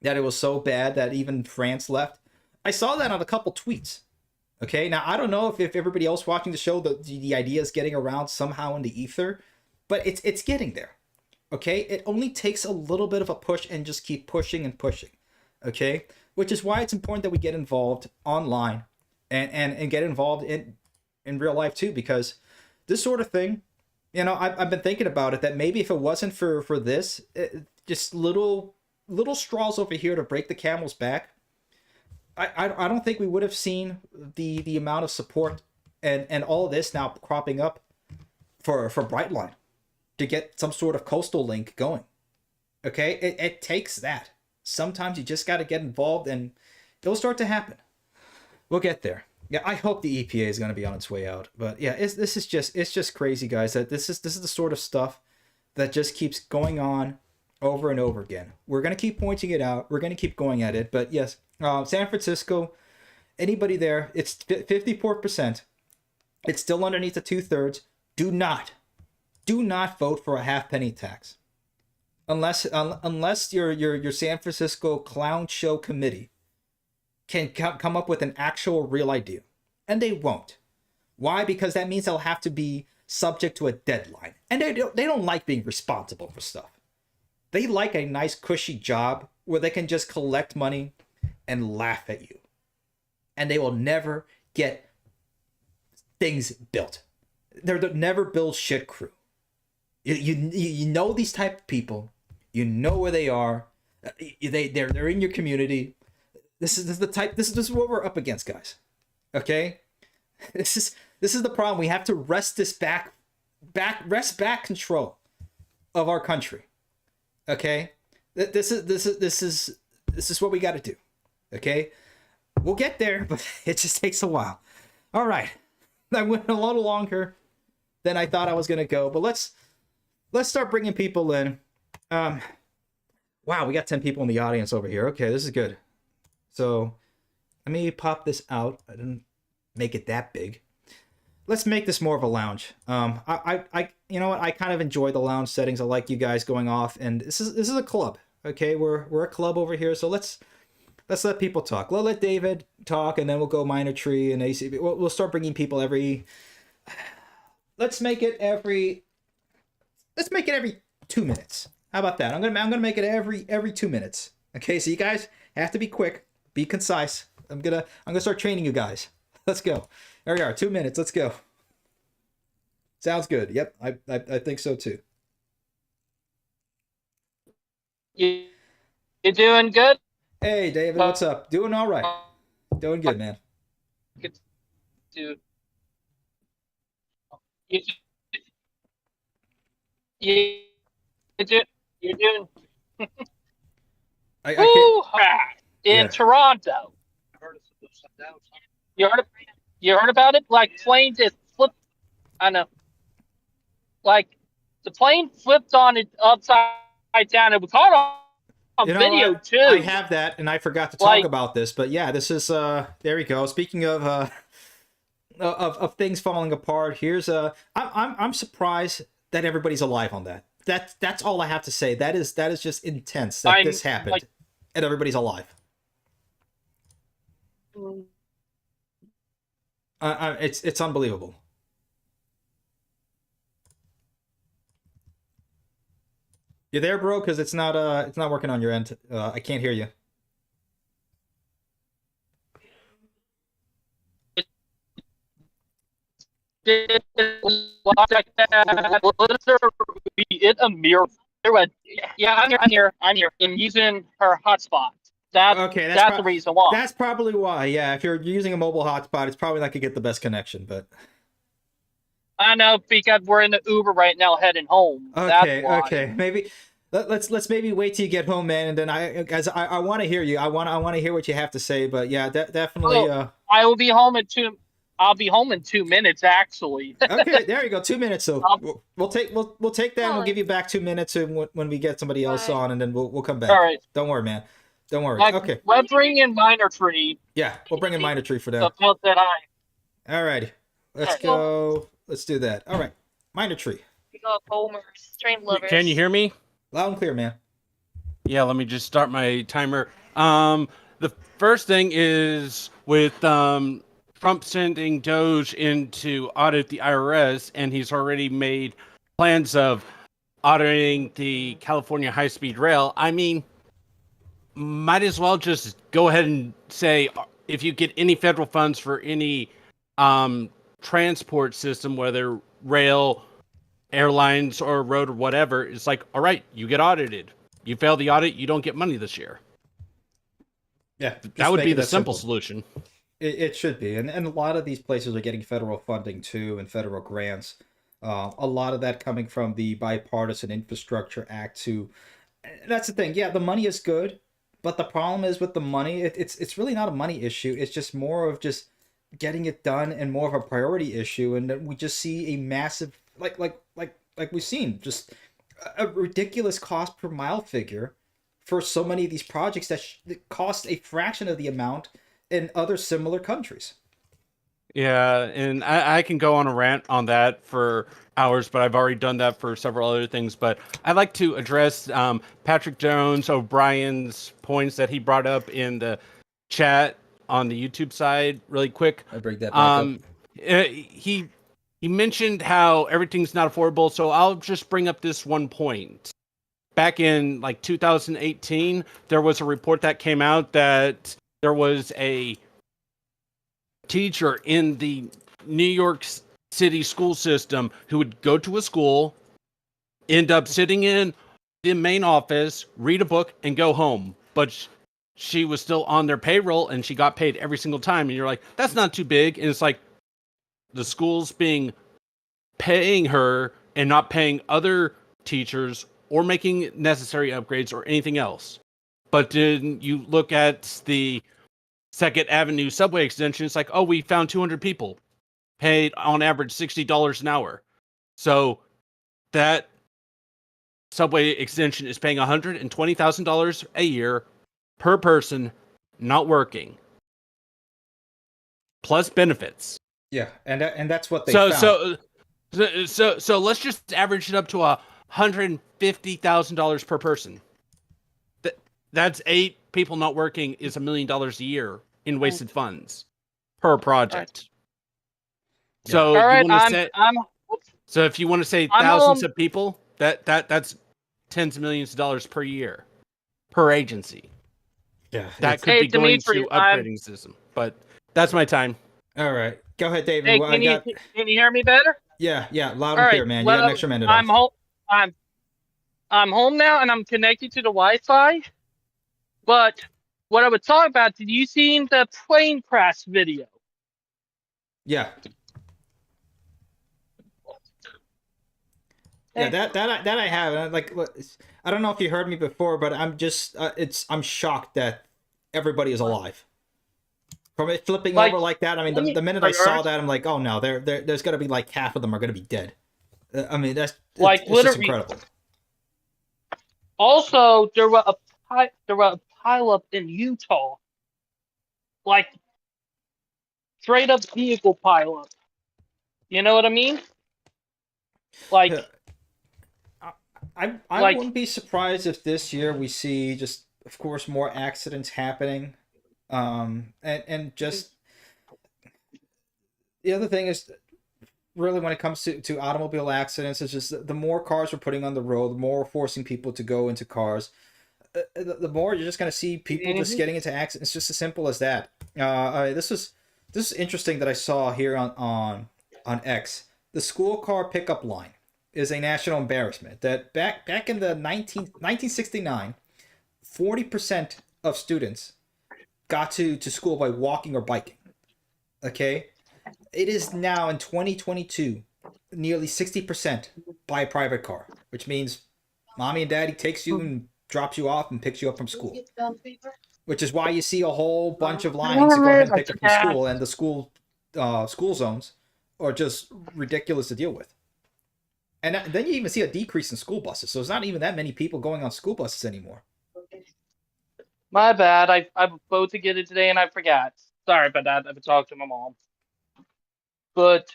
that it was so bad that even France left. I saw that on a couple tweets. Okay, now I don't know if everybody else watching the show, the idea is getting around somehow in the ether, but it's getting there. Okay, it only takes a little bit of a push and just keep pushing and pushing. Okay, which is why it's important that we get involved online and get involved in real life too, because this sort of thing, you know, I've been thinking about it, that maybe if it wasn't for this, just little straws over here to break the camel's back, I don't think we would have seen the amount of support and all of this now cropping up for Brightline to get some sort of coastal link going. Okay, it takes that. Sometimes you just got to get involved and it'll start to happen. We'll get there. Yeah, I hope the EPA is going to be on its way out. But yeah, it's just crazy, guys. That this is the sort of stuff that just keeps going on over and over again. We're going to keep pointing it out. We're going to keep going at it. But yes, San Francisco, anybody there, it's 54%. It's still underneath the 2/3. Do not vote for a halfpenny tax. Unless your San Francisco clown show committee can come up with an actual real idea. And they won't. Why? Because that means they'll have to be subject to a deadline. And they don't like being responsible for stuff. They like a nice cushy job where they can just collect money and laugh at you. And they will never get things built. They'll never build shit crew. You know these type of people. You know where they are. They're in your community. This is what we're up against, guys. Okay? This is the problem. We have to wrest back control of our country. Okay? This is what we got to do. Okay? We'll get there, but it just takes a while. All right. I went a little longer than I thought I was going to go, but let's start bringing people in. Wow, we got 10 people in the audience over here. Okay, this is good. So let me pop this out. I didn't make it that big. Let's make this more of a lounge. I you know what? I kind of enjoy the lounge settings. I like you guys going off, and this is a club. Okay, we're a club over here. So let's let people talk. We'll let David talk, and then we'll go Minor Tree and ACB. We'll start bringing people every. Let's make it every 2 minutes. How about that? I'm gonna make it every 2 minutes. Okay, so you guys have to be quick, be concise. I'm gonna start training you guys. Let's go. There we are, 2 minutes. Let's go. Sounds good. Yep, I think so too. You doing good? Hey, David, what's up? Doing all right. Doing good, man. To you, you, you're doing I can't. woo in Yeah. Toronto. You heard you heard about it? Like planes just flipped. I know. Like the plane flipped on it upside down. It was caught on You know, video I too. have that, and I forgot to talk Like about this, but yeah, this is there we go. Speaking of things falling apart, here's I'm surprised that everybody's alive on that. That's all I have to say. That is just intense that I'm this happened like and everybody's alive. It's unbelievable. You there, bro? Because it's not working on your end. I can't hear you. it a mirror. Yeah, I'm here. I'm using her hotspot. Okay, That's the reason why. that's probably why. Yeah, if you're using a mobile hotspot, it's probably not gonna get the best connection. But I know because we're in the Uber right now heading home. That's okay, why. okay, maybe let's maybe wait till you get home, man, and then I want to hear you. I want to hear what you have to say. But yeah, definitely. I will be home in two. I'll be home in 2 minutes, actually. Okay, there you go. 2 minutes. So we'll take that, and we'll Fine. give you back 2 minutes when we get somebody else Fine. on, and then we'll come back. All right. Don't worry, man. Don't worry. Like, Okay. we'll bring in Minor Tree. Yeah, we'll bring in Minor Tree for So that. tell that I. All righty. Let's go. Let's do that. All right. Minor Tree. We got Homers, train lovers. Can you hear me? Loud and clear, man. Yeah, let me just start my timer. The first thing is with Trump sending Doge in to audit the IRS, and he's already made plans of auditing the California high-speed rail. I mean, might as well just go ahead and say if you get any federal funds for any transport system, whether rail, airlines, or road, or whatever, it's like, all right, you get audited. You fail the audit, you don't get money this year. Yeah, That would be the simple solution. It should be, and a lot of these places are getting federal funding too, and federal grants. A lot of that coming from the Bipartisan Infrastructure Act too. That's the thing. Yeah, the money is good, but the problem is with the money, it's really not a money issue. It's just more of just getting it done and more of a priority issue, and then we just see a massive like we've seen just a ridiculous cost per mile figure for so many of these projects that cost a fraction of the amount in other similar countries. Yeah, and I can go on a rant on that for hours, but I've already done that for several other things. But I'd like to address Patrick Jones O'Brien's points that he brought up in the chat on the YouTube side really quick. I bring that back up. He mentioned how everything's not affordable, so I'll just bring up this one point. Back in like 2018, there was a report that came out that there was a teacher in the New York City school system who would go to a school, end up sitting in the main office, read a book, and go home. But she was still on their payroll, and she got paid every single time. And you're like, that's not too big. And it's like the school's paying her and not paying other teachers or making necessary upgrades or anything else. But then you look at the Second Avenue subway extension, it's like, oh, we found 200 people paid on average $60 an hour. So that subway extension is paying $120,000 a year per person not working, plus benefits. Yeah, and that's what they So found. so let's just average it up to $150,000 per person. That's 8 people not working is $1 million a year in wasted funds per project. So All right, you want to say, I'm. so if you want to say I'm thousands of people, that's tens of millions of dollars per year per agency. Yeah, That could Hey, be going Dimitri, to upgrading system. But that's my time. all right. Go ahead, David. Hey, Well, can you hear me better? yeah, loud All and right. clear, man. You well, got an extra minute I'm off. home. I'm home now, and I'm connected to the Wi-Fi. But what I would talk about, did you see the plane crash video? Yeah. Yeah, that I have. And I don't know if you heard me before, but I'm shocked that everybody is alive. From it flipping over like that, I mean, the minute I saw that, I'm like, oh no, there's gonna be like half of them are gonna be dead. I mean, it's just literally incredible. Also, there were a pileup in Utah, like straight up vehicle pileup. You know what I mean? Like, I wouldn't be surprised if this year we see just, of course, more accidents happening, and just the other thing is really when it comes to automobile accidents, it's just the more cars we're putting on the road, the more we're forcing people to go into cars. The more you're just going to see people just getting into accidents. It's just as simple as that. This is interesting that I saw here on X. The school car pickup line is a national embarrassment. That back in the 1969, 40% of students got to school by walking or biking. Okay? It is now in 2022, nearly 60% by a private car, which means mommy and daddy takes you and drops you off and picks you up from school. Which is why you see a whole bunch of lines to go ahead and pick up from school, and the school zones are just ridiculous to deal with. And then you even see a decrease in school buses, so there's not even that many people going on school buses anymore. my bad. I was supposed to get it today and I forgot. Sorry about that. I've talked to my mom. But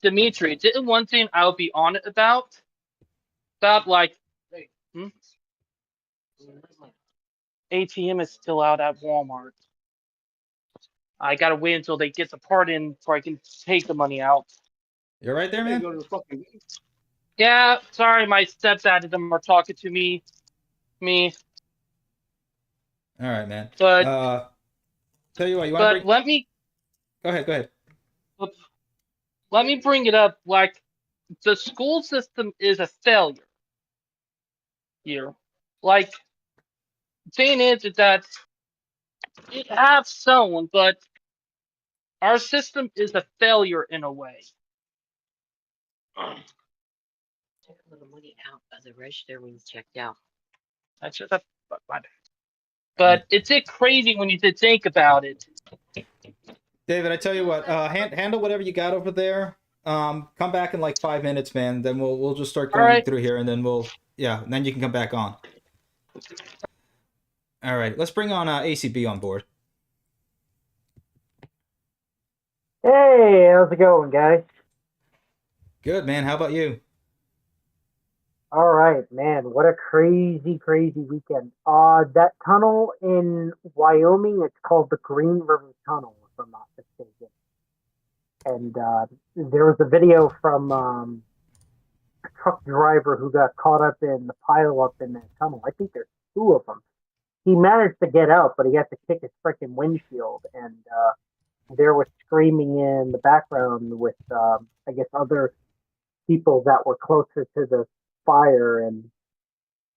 Dimitri, didn't one thing I'll be on it about like, ATM is still out at Walmart. I gotta wait until they get the part in before I can take the money out. You're right there, man? Yeah, sorry, my stepdad and them are talking to me. All right, man. But tell you what, you want to let me Go ahead. Let me bring it up. Like, the school system is a failure here. Like, the thing is that it has someone, but our system is a failure in a way. Took a little money out of the register when you checked out. That's just but it's crazy when you think about it. David, I tell you what, handle whatever you got over there. Come back in like 5 minutes, man. Then we'll just start going through here, and then and then you can come back on. All right, let's bring on ACB on board. Hey, how's it going, guys? Good, man. How about you? All right, man. What a crazy weekend. That tunnel in Wyoming, it's called the Green River Tunnel, if I'm not mistaken. And there was a video from a truck driver who got caught up in the pileup in that tunnel. I think there's two of them. He managed to get out, but he had to kick his freaking windshield. And there was screaming in the background with, I guess, other people that were closer to the fire, and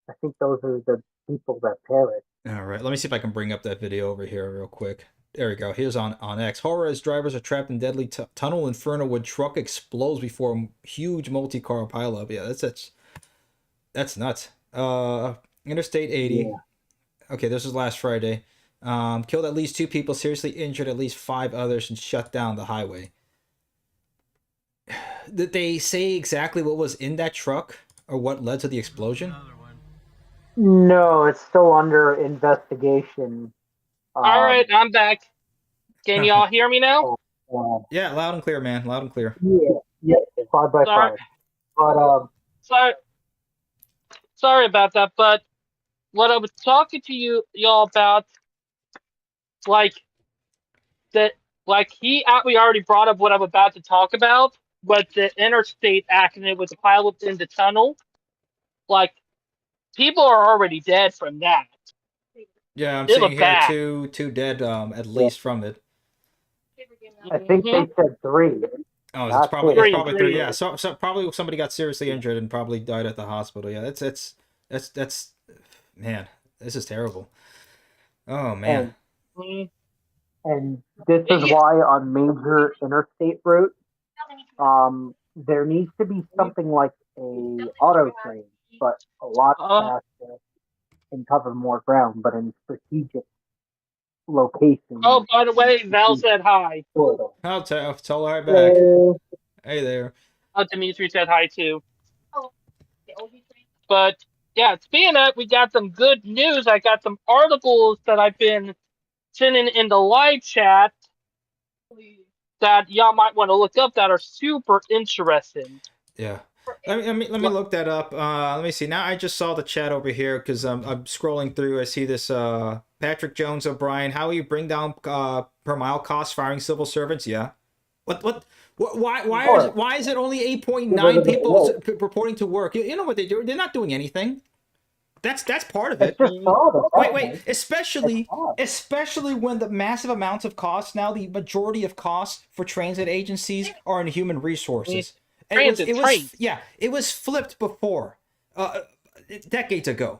I think those are the people that perished. All right, let me see if I can bring up that video over here real quick. There we go. Here's on X. Horror as drivers are trapped in deadly tunnel inferno when truck explodes before a huge multi-car pileup. Yeah, that's nuts. Interstate 80. Yeah. Okay, this was last Friday. Killed at least 2 people, seriously injured at least 5 others, and shut down the highway. Did they say exactly what was in that truck or what led to the explosion? No, it's still under investigation. All right, I'm back. Can y'all hear me now? Yeah, loud and clear, man. Loud and clear. Yeah, 5 by 5. But sorry about that. But what I was talking to y'all about, like that, like we already brought up what I'm about to talk about, but the interstate accident with the pilot in the tunnel, like people are already dead from that. Yeah, I'm seeing here two dead, at least from it. I think they said 3. Oh, it's probably 3. Yeah, so probably somebody got seriously injured and probably died at the hospital. Yeah, that's man, this is terrible. Oh man. Mm, And this is why on major interstate routes, there needs to be something like a auto train, but a lot uh, faster and cover more ground, but in strategic locations. oh, by the way, Val said hi. Sort of. I'll tell her back. Hello. Hey there. Dimitri said hi too. But yeah, speaking of, we got some good news. I got some articles that I've been sending in the live chat that y'all might want to look up that are super interesting. Yeah. Let me look that up. Let me see. Now I just saw the chat over here because I'm scrolling through. I see this Patrick Jones O'Brien. How will you bring down per mile costs firing civil servants? Yeah. Why is it only 8.9 people reporting to work? You know what they do? They're not doing anything. That's part of it. Wait. Especially when the massive amounts of costs now, the majority of costs for transit agencies are in human resources. It was flipped before, decades ago,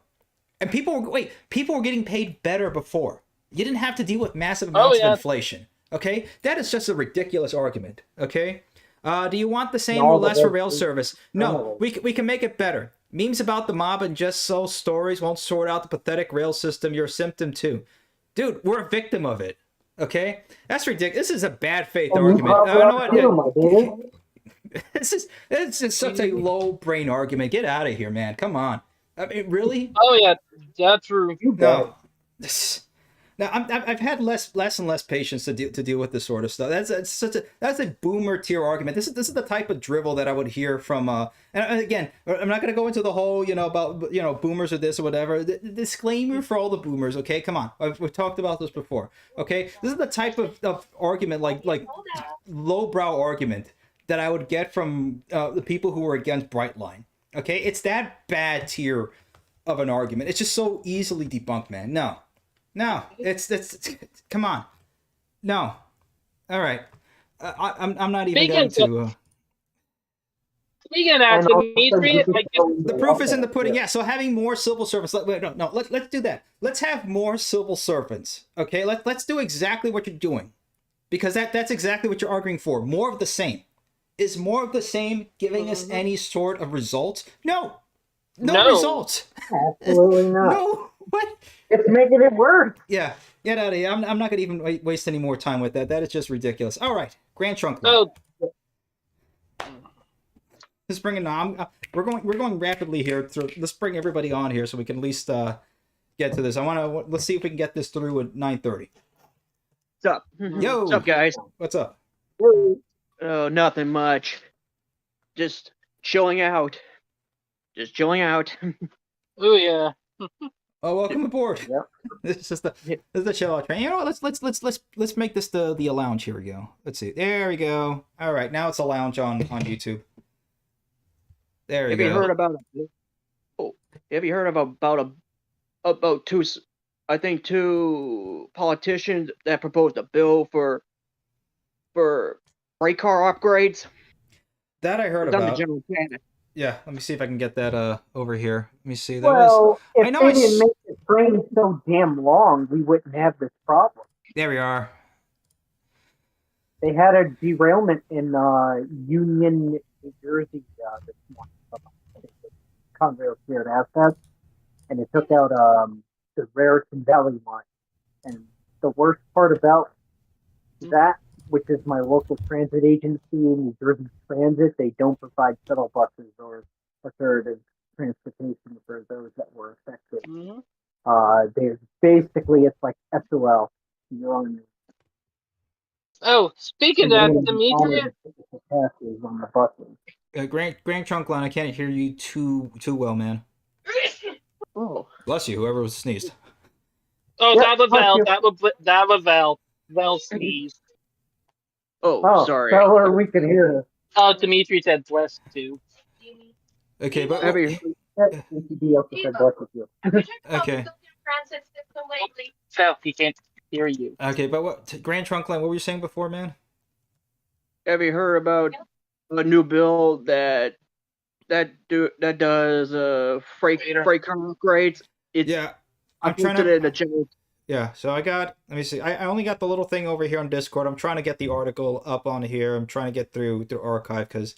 and people were getting paid better before. You didn't have to deal with massive amounts of inflation. Okay, that is just a ridiculous argument. Okay, do you want the same or less for rail service? No, we can make it better. Memes about the mob and just so stories won't sort out the pathetic rail system. You're a symptom too. Dude, we're a victim of it. Okay? That's ridiculous. This is a bad faith argument. You know what? It's just such a low brain argument. Get out of here, man. Come on. I mean, really? Oh yeah, that's true. No. Now I've had less and less patience to deal with this sort of stuff. That's a boomer tier argument. This is the type of drivel that I would hear from. And again, I'm not going to go into the whole about boomers or this or whatever. Disclaimer for all the boomers. Okay, come on. We've talked about this before. Okay, this is the type of argument like lowbrow argument that I would get from the people who were against Brightline. Okay, it's that bad tier of an argument. It's just so easily debunked, man. No, it's come on. No. All right. I'm not even going to. Speaking of that, Dimitri, the proof is in the pudding. Yeah. So having more civil servants. Let's do that. Let's have more civil servants. Okay. Let's do exactly what you're doing, because that's exactly what you're arguing for. More of the same. Is more of the same giving us any sort of results? No results. Absolutely not. No. What? It's making it worse. Yeah, get out of here. I'm not gonna even waste any more time with that. That is just ridiculous. All right, Grand Trunk Line. Let's bring it on. We're going rapidly here. Let's bring everybody on here so we can at least get to this. Let's see if we can get this through at 9:30. What's up? Yo. What's up, guys? What's up? Oh, nothing much. Just chilling out. Oh yeah. Oh, welcome aboard. Yep. This is the chill out train. You know what? Let's make this the lounge. Here we go. Let's see. There we go. All right, now it's a lounge on YouTube. There we go. Have you heard about two politicians that proposed a bill for freight car upgrades? That I heard about. The general plan. Yeah, let me see if I can get that over here. Let me see. If they didn't make the train so damn long, we wouldn't have this problem. There we are. They had a derailment in Union, New Jersey this morning. Conrail cleared assets, and it took out the Raritan Valley line. And the worst part about that, which is my local transit agency in New Jersey Transit, they don't provide shuttle buses or alternative transportation for those that were affected. It's like SOL. You're on. Oh, speaking of that, Dimitri. On the buses. Grand Trunk Line, I can't hear you too well, man. Oh, bless you, whoever was sneezed. Oh, that was Val. Val sneezed. Oh, sorry. Tell her we can hear her. Oh, Dimitri said bless too. Okay, but okay. So he can't hear you. Okay, but what Grand Trunk Line? What were you saying before, man? Have you heard about a new bill that does freight car upgrades? I'm trying to. Yeah, so let me see. I only got the little thing over here on Discord. I'm trying to get the article up on here. I'm trying to get through archive because,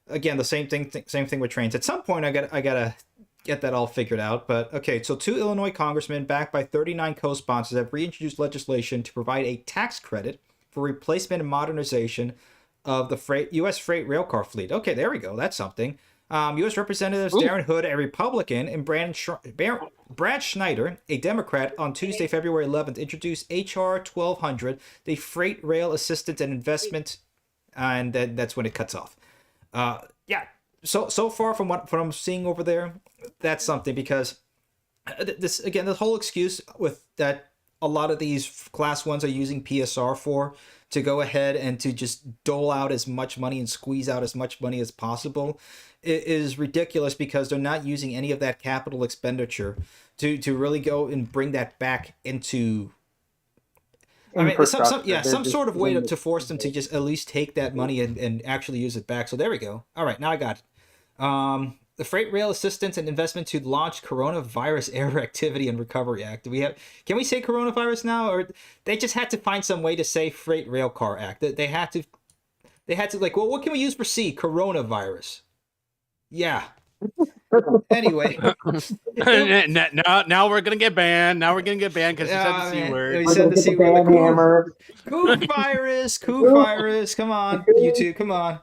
again, the same thing with trains. At some point, I gotta get that all figured out. But okay, so two Illinois congressmen, backed by 39 co-sponsors, have reintroduced legislation to provide a tax credit for replacement and modernization of the U.S. freight railcar fleet. Okay, there we go. That's something. U.S. Representatives Darren Hood, a Republican, and Brad Schneider, a Democrat, on Tuesday, February 11th, introduced H.R. 1200, the Freight Rail Assistance and Investment, and then that's when it cuts off. Yeah, so far from what I'm seeing over there, that's something, because this whole excuse with that a lot of these class ones are using PSR for to go ahead and to just dole out as much money and squeeze out as much money as possible is ridiculous, because they're not using any of that capital expenditure to really go and bring that back into. I mean, some sort of way to force them to just at least take that money and actually use it back. So there we go. All right, now I got it. The Freight Rail Assistance and Investment to launch Coronavirus Era Activity and Recovery Act. Can we say coronavirus now, or they just had to find some way to say Freight Rail Car Act? They had to like, well, what can we use for C? Coronavirus. Yeah. Anyway. now we're gonna get banned. Now we're gonna get banned because you said the C word. We said the C word. Coof virus. Coof virus. Come on, YouTube. Come on,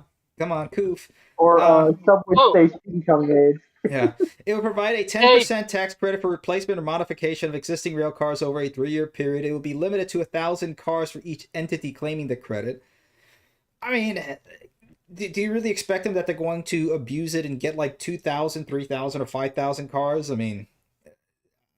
Coof. Or subway station coming in. Yeah. It will provide a 10% tax credit for replacement or modification of existing rail cars over a 3-year period. It will be limited to 1,000 cars for each entity claiming the credit. I mean, do you really expect them that they're going to abuse it and get like 2,000, 3,000, or 5,000 cars? I mean,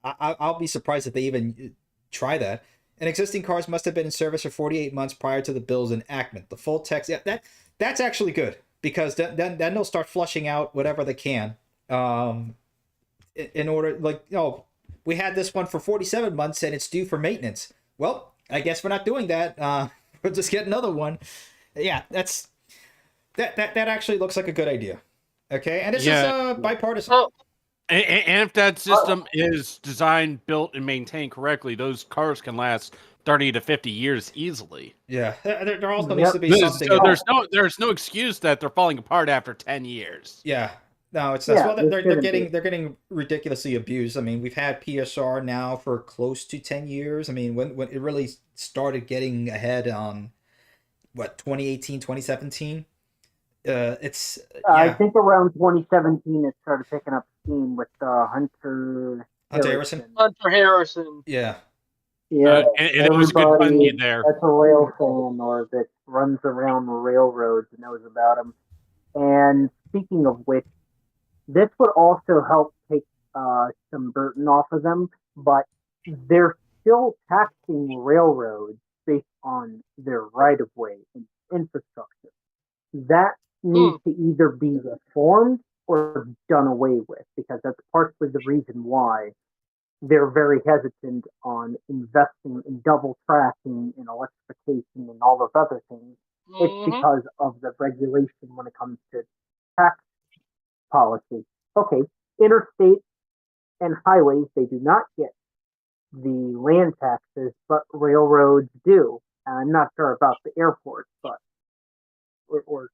I'll be surprised if they even try that. And existing cars must have been in service for 48 months prior to the bill's enactment. The full text, yeah, that's actually good, because then they'll start flushing out whatever they can. In order, like, we had this one for 47 months and it's due for maintenance. Well, I guess we're not doing that. We'll just get another one. Yeah, that actually looks like a good idea. Okay, and this is bipartisan. Oh. And if that system is designed, built, and maintained correctly, those cars can last 30 to 50 years easily. Yeah, there also needs to be something. So there's no excuse that they're falling apart after 10 years. Yeah. No, it's not. Yeah, well, they're getting ridiculously abused. I mean, we've had PSR now for close to 10 years. I mean, when it really started getting ahead on, 2018, 2017? I think around 2017 it started picking up steam with Hunter Harrison. Hunter Harrison. Yeah. Yeah, and it was good fun there. That's a rail fan or that runs around railroads and knows about them. And speaking of which, this would also help take some burden off of them, but they're still taxing railroads based on their right-of-way and infrastructure. That needs to either be reformed or done away with, because that's partially the reason why they're very hesitant on investing in double tracking and electrification and all those other things. It's because of the regulation when it comes to tax policy. Okay, interstate and highways, they do not get the land taxes, but railroads do. I'm not sure about the airports, but or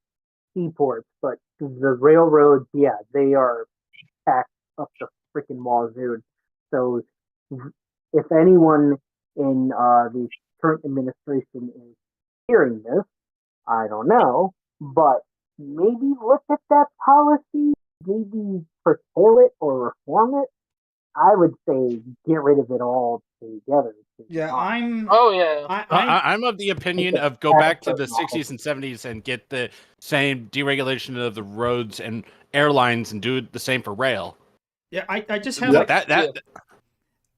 seaports, but the railroads, yeah, they are taxed up the freaking wazoo. So if anyone in the current administration is hearing this, I don't know, but maybe look at that policy, maybe curtail it or reform it. I would say get rid of it all together. Yeah, I'm of the opinion of go back to the 60s and 70s and get the same deregulation of the roads and airlines and do the same for rail. Yeah, I just have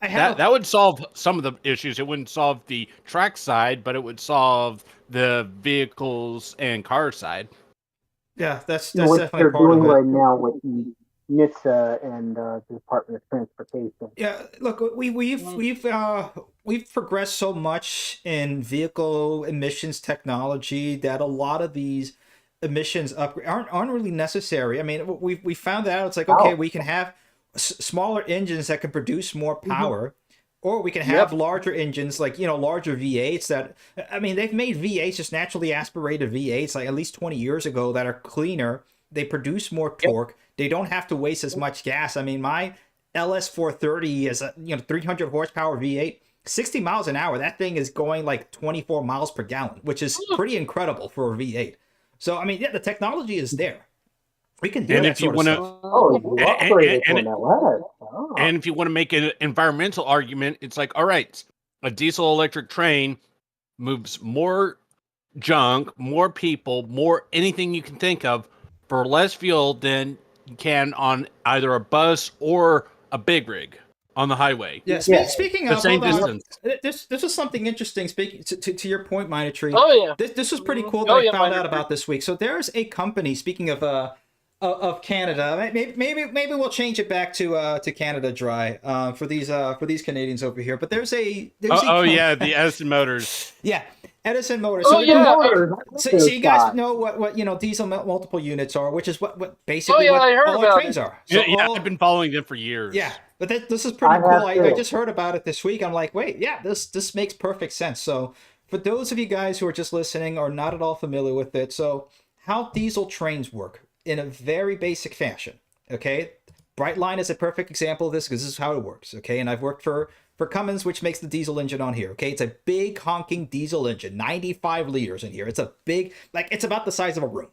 that would solve some of the issues. It wouldn't solve the track side, but it would solve the vehicles and car side. Yeah, that's what definitely they're part doing of it. right now with NHTSA and the Department of Transportation. Yeah, look, we've progressed so much in vehicle emissions technology that a lot of these emissions aren't really necessary. I mean, we found out it's like, okay, we can have smaller engines that can produce more power, Or we can have larger engines, like, larger V8s that, I mean, they've made V8s, just naturally aspirated V8s, like at least 20 years ago, that are cleaner. They produce more torque. They don't have to waste as much gas. I mean, my LS430 is a 300 horsepower V8, 60 miles an hour. That thing is going like 24 miles per gallon, which is pretty incredible for a V8. So, I mean, yeah, the technology is there. We can do And that if you sort of want stuff. Oh, you upgraded to an LS. Oh. And if you want to make an environmental argument, it's like, all right, a diesel electric train moves more junk, more people, more anything you can think of for less fuel than you can on either a bus or a big rig on the highway. Yeah, speaking the of, same hold on. distance. This was something interesting. Speaking to your point, Minor Tree. Oh yeah. This was pretty cool that I found out about this week. So there's a company. Speaking of Canada, maybe we'll change it back to Canada Dry for these Canadians over here. But there's a yeah, the Edison Motors. Yeah, Edison Motors. Oh, yeah. So you guys know what diesel multiple units are, which is what basically I heard all about our trains it. are. So I've been following them for years. Yeah, but this is pretty cool. I just heard about it this week. I'm like, wait, yeah, this makes perfect sense. So for those of you guys who are just listening or not at all familiar with it, so how diesel trains work in a very basic fashion, okay? Brightline is a perfect example of this because this is how it works, okay? And I've worked for Cummins, which makes the diesel engine on here, okay? It's a big honking diesel engine, 95 liters in here. It's a big, like, it's about the size of a room,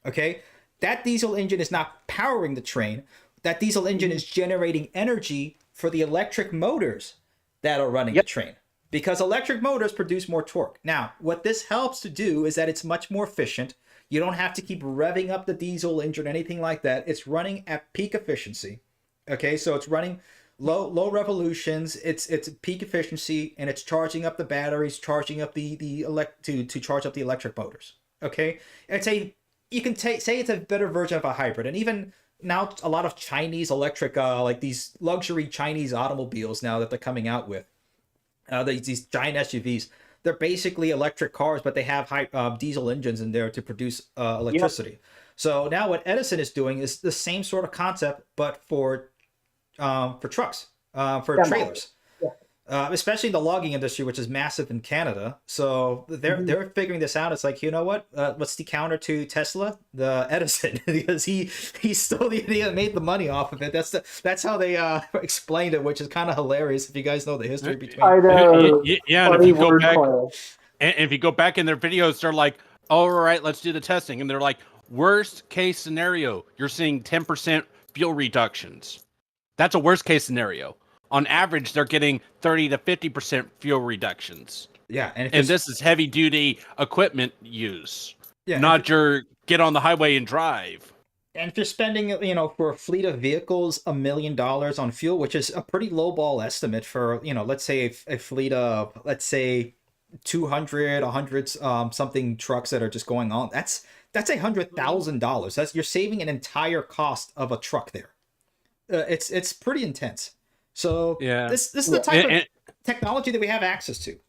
okay? That diesel engine is not powering the train. That diesel engine is generating energy for the electric motors that are running the train, because electric motors produce more torque. Now, what this helps to do is that it's much more efficient. You don't have to keep revving up the diesel engine or anything like that. It's running at peak efficiency. Okay, so it's running low revolutions. It's peak efficiency, and it's charging up the batteries, charging up to charge up the electric motors. Okay, you can say it's a better version of a hybrid, and even now a lot of Chinese electric like these luxury Chinese automobiles now that they're coming out with these giant SUVs. They're basically electric cars, but they have high diesel engines in there to produce electricity. Yep. So now what Edison is doing is the same sort of concept, but for trucks, for trailers, especially in the logging industry, which is massive in Canada. So they're figuring this out. It's like, you know what? What's the counter to Tesla? The Edison, because he's still the idiot that made the money off of it. That's how they explained it, which is kind of hilarious if you guys know the history between. I know. Yeah, and if you go back, and if you go back in their videos, they're like, "All right, let's do the testing," and they're like, "Worst case scenario, you're seeing 10% fuel reductions. That's a worst case scenario." On average, they're getting 30 to 50% fuel reductions. Yeah, and this is heavy duty equipment use, not your get on the highway and drive. And if you're spending, for a fleet of vehicles, $1 million on fuel, which is a pretty low ball estimate for, let's say a fleet of, 200, 100 something trucks that are just going on. That's $100,000. You're saving an entire cost of a truck there. It's pretty intense. So this is the type of technology that we have access to.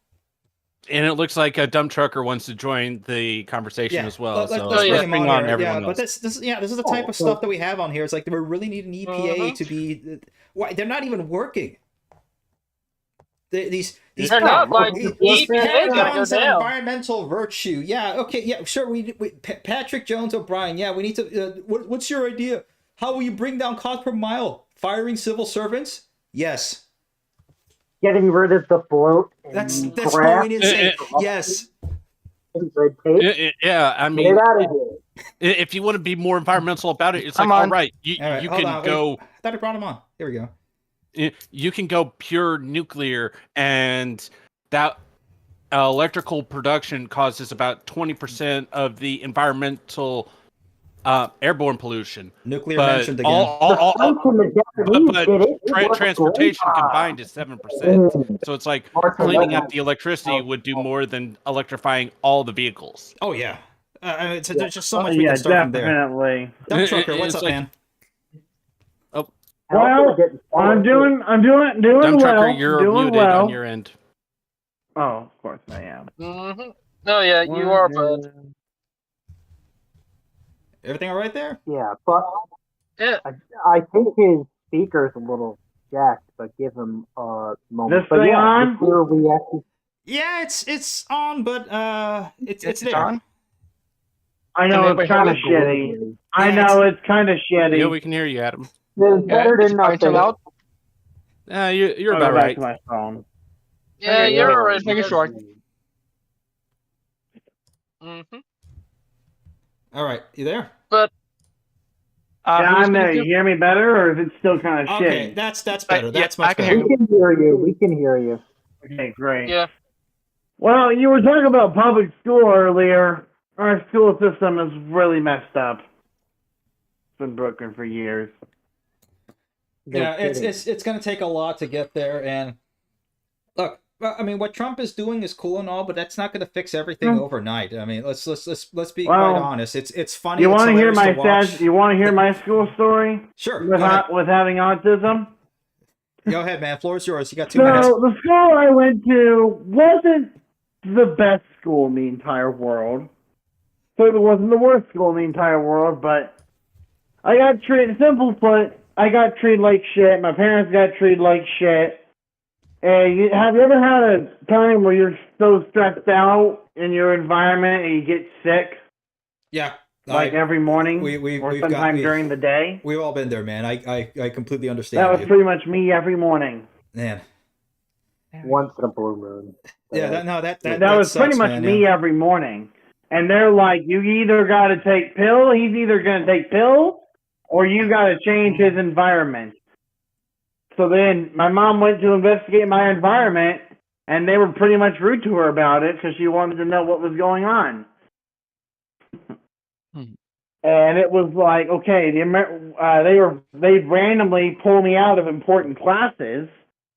And it looks like a dump trucker wants to join the conversation as well. Let's bring him on here. But this is the type of stuff that we have on here. It's like we really need an EPA to be. Why they're not even working. These paradigms of environmental virtue. Yeah. Okay. Yeah. Sure. We Patrick Jones O'Brien. Yeah. We need to. What's your idea? How will you bring down cost per mile? Firing civil servants? Yes. Getting rid of the bloat. That's what we need to say. Yes. Yeah, I mean, get out of here. If you want to be more environmental about it, it's like, all right, you can go. I thought I brought him on. Here we go. You can go pure nuclear, and that electrical production causes about 20% of the environmental airborne pollution. Nuclear mentioned again. But transportation combined is 7%. So it's like cleaning up the electricity would do more than electrifying all the vehicles. Oh yeah, there's just so much we can start from there. Definitely. Dump trucker, what's up, man? Oh, well, I'm doing Dump trucker, well. You're doing muted well. on your end. Oh, of course I am. Mm-hmm. No, yeah, you are, bud. Everything all right there? Yeah, but yeah. I think his speaker's a little jacked. but give him a moment. This But thing yeah, on? this year we actually. Yeah, it's on, but it's there. on? I know it's kind of shitty. I know it's kind of shitty. Yeah, we can hear you, Adam. It's better Is than mine too nothing. loud? You're I'll about go back right. to my phone. Yeah, Okay, you're just alright. making sure. Mm-hmm. All right, you there? But Yeah, who's I'm there. gonna You do- hear me better, or is it still kind of Okay, shitty? that's better. yeah, That's I much can better. hear We can hear you. We can hear you. Okay, great. yeah, Well, you were talking about public school earlier. Our school system is really messed up. It's been broken for years. Yeah, it's going to take a lot to get there. And look, I mean, what Trump is doing is cool and all, but that's not going to fix everything overnight. I mean, let's be quite honest. It's funny. You want to hear my sad? You want to hear my school story? Sure. With, Go ahead. with having autism. Go ahead, man. Floor is yours. You got 2 minutes. So the school I went to wasn't the best school in the entire world. So it wasn't the worst school in the entire world, but I got treated, simple put, I got treated like shit. My parents got treated like shit. And have you ever had a time where you're so stressed out in your environment and you get sick? Yeah. Like every morning or sometime during the day? We've all been there, man. I completely understand. That was pretty much me every morning. Man. Once in a blue moon. Yeah, that was sucks, pretty much man, me every morning. And they're like, you either got to take pill, he's either going to take pills, or you got to change his environment. So then my mom went to investigate my environment, and they were pretty much rude to her about it because she wanted to know what was going on. And it was like, okay, they randomly pull me out of important classes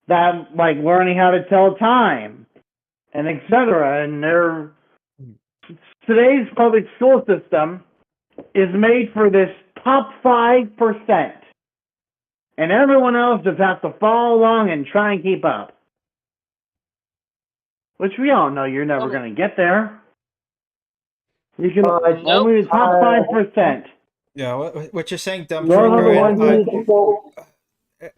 that like learning how to tell time and etc. And today's public school system is made for this top 5%. And everyone else just has to follow along and try and keep up. Which we all know you're never going to get there. You can only the top 5%. Yeah, what you're saying, dumb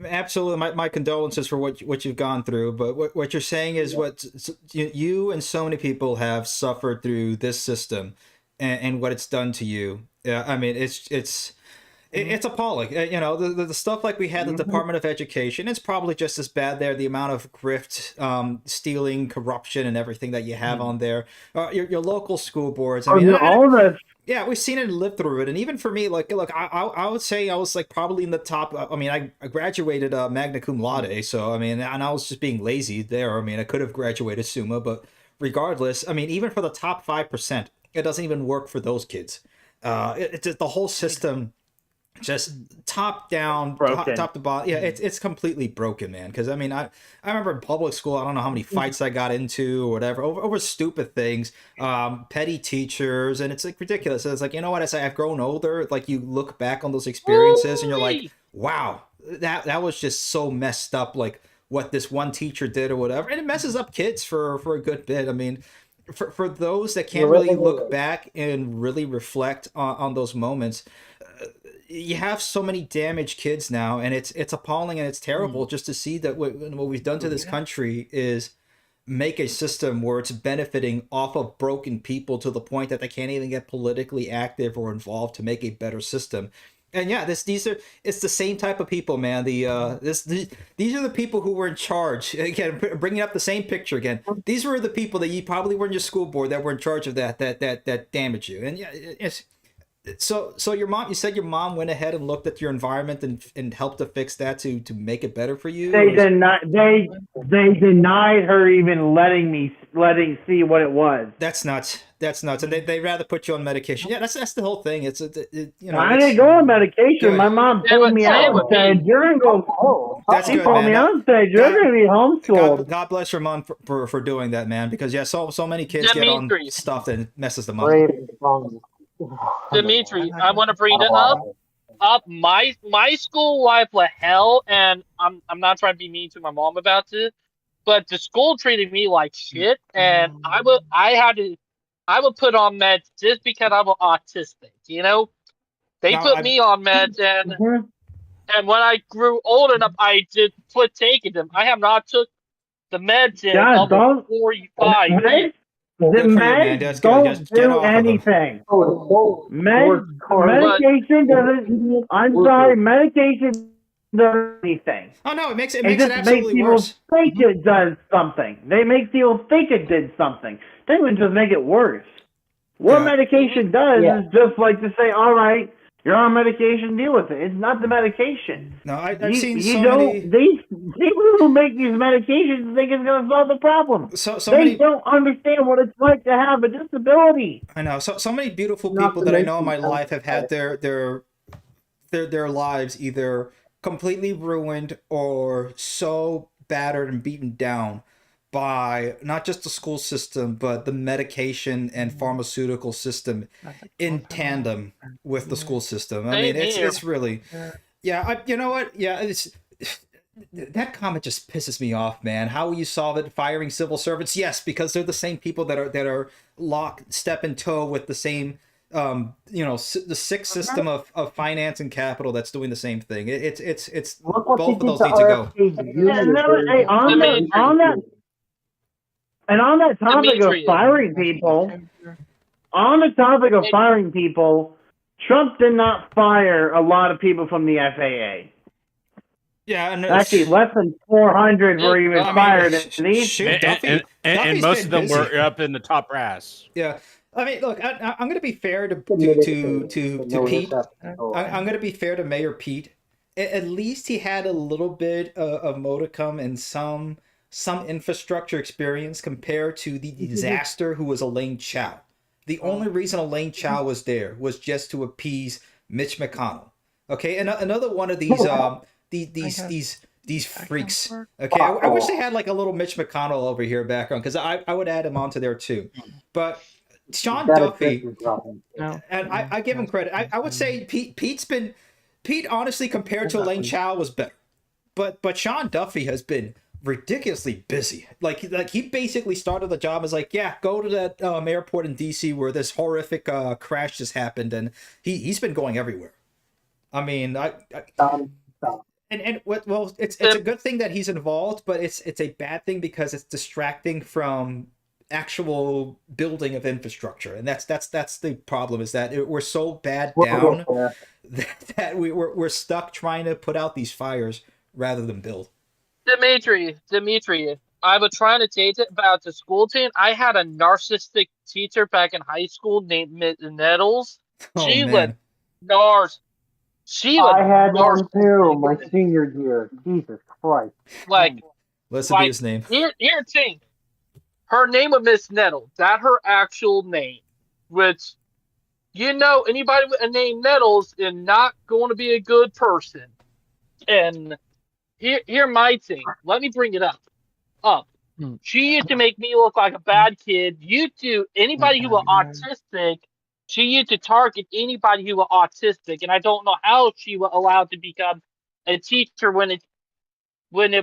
absolutely, my condolences for what you've gone through. But what you're saying is what you and so many people have suffered through this system, and what it's done to you. Yeah, I mean, it's appalling. You know, the stuff like we had the Department of Education, it's probably just as bad there. The amount of grift, stealing, corruption, and everything that you have on there. Your local school boards. I mean, all this. Yeah, we've seen it and lived through it. And even for me, like, look, I would say I was like probably in the top. I mean, I graduated magna cum laude, so I mean, and I was just being lazy there. I mean, I could have graduated summa, but regardless, I mean, even for the top 5%, it doesn't even work for those kids. It's the whole system. Just top down, top to bottom. Yeah, it's completely broken, man. Because I mean, I remember in public school, I don't know how many fights I got into or whatever over stupid things, petty teachers, and it's like ridiculous. It's like, you know what? As I've grown older, like you look back on those experiences and you're like, wow, that was just so messed up. Like what this one teacher did or whatever, and it messes up kids for a good bit. I mean, for those that can't really look back and really reflect on those moments. You have so many damaged kids now, and it's appalling and it's terrible just to see that what we've done to this country is make a system where it's benefiting off of broken people to the point that they can't even get politically active or involved to make a better system. And yeah, it's the same type of people, man. These are the people who were in charge. Again, bringing up the same picture again. These were the people that you probably were in your school board that were in charge of that damaged you. And yeah, it's. So your mom, you said your mom went ahead and looked at your environment and helped to fix that to make it better for you? They denied her even letting see what it was. That's nuts. That's nuts. And they'd rather put you on medication. Yeah, that's the whole thing. You know, I didn't go on medication. Good. My mom pulled me out and said, "You're gonna go." That's she good, pulled man. me out and said, "You're gonna be homeschooled." God bless your mom for doing that, man. Because yeah, so many kids get on stuff that messes them up. Dimitri, I want to bring it up. My school life was hell, and I'm not trying to be mean to my mom about it, but the school treated me like shit, and I would put on meds just because I'm autistic. You know, they put me on meds, and And when I grew old enough, I did quit taking them. I have not took the meds in Yeah, almost don't 45 years. meds. The Good for you, man. meds That's good. don't Just get do off of them. anything. Oh, Medication doesn't. I'm sorry, medication doesn't do anything. Oh no, it makes It it just makes absolutely people worse. think it does something. They make people think it did something. They would just make it worse. What Yeah. medication does Yeah. is just like to say, all right, you're on medication, deal with it. It's not the medication. No, I've You, seen you so don't. many. These people who make these medications think it's going to solve the problem. So They many. don't understand what it's like to have a disability. I know. So many beautiful Not people to that I know in mention my life have had their lives either completely ruined or so battered and beaten down by not just the school system but the medication and pharmaceutical system in tandem with the school system. I mean, Same here. it's really, yeah. You know what? Yeah, it's that comment just pisses me off, man. How will you solve it? Firing civil servants? Yes, because they're the same people that are locked step in toe with the same the sick system of finance and capital that's doing the same thing. It's Look what both they of did those to need to go. RFK And another, hey, on that topic of Demetrius. firing people, on the topic of firing people, Trump did not fire a lot of people from the FAA. Yeah, and Actually, less than 400 were even I mean, fired. And these, shoot, Duffy's And most been of them busy. were up in the top brass. Yeah, I mean, look, I'm going to be fair to Pete. I'm going to be fair to Mayor Pete. At least he had a little bit of modicum and some infrastructure experience compared to the disaster who was Elaine Chao. The only reason Elaine Chao was there was just to appease Mitch McConnell. Okay, and another one of these freaks. Okay, I wish they had like a little Mitch McConnell over here background because I would add him onto there too. But Sean Duffy, and I give him credit. I would say Pete honestly compared to Elaine Chao was better, but Sean Duffy has been ridiculously busy. Like he basically started the job as like, yeah, go to that airport in DC where this horrific crash just happened, and he's been going everywhere. I mean, well, it's a good thing that he's involved, but it's a bad thing because it's distracting from actual building of infrastructure, and that's the problem. Is that we're so bad down that we're stuck trying to put out these fires rather than build. Dimitri, I was trying to teach it about the school team. I had a narcissistic teacher back in high school named Miss Nettles. She would nars. I had one too, my senior year. Jesus Christ. Like, listen to his name. Here, thing. Her name was Miss Nettles. That's her actual name. Which, anybody with a name Nettles is not going to be a good person. And here my thing. Let me bring it up. She used to make me look like a bad kid. Anybody who was autistic, she used to target anybody who was autistic, and I don't know how she was allowed to become a teacher when it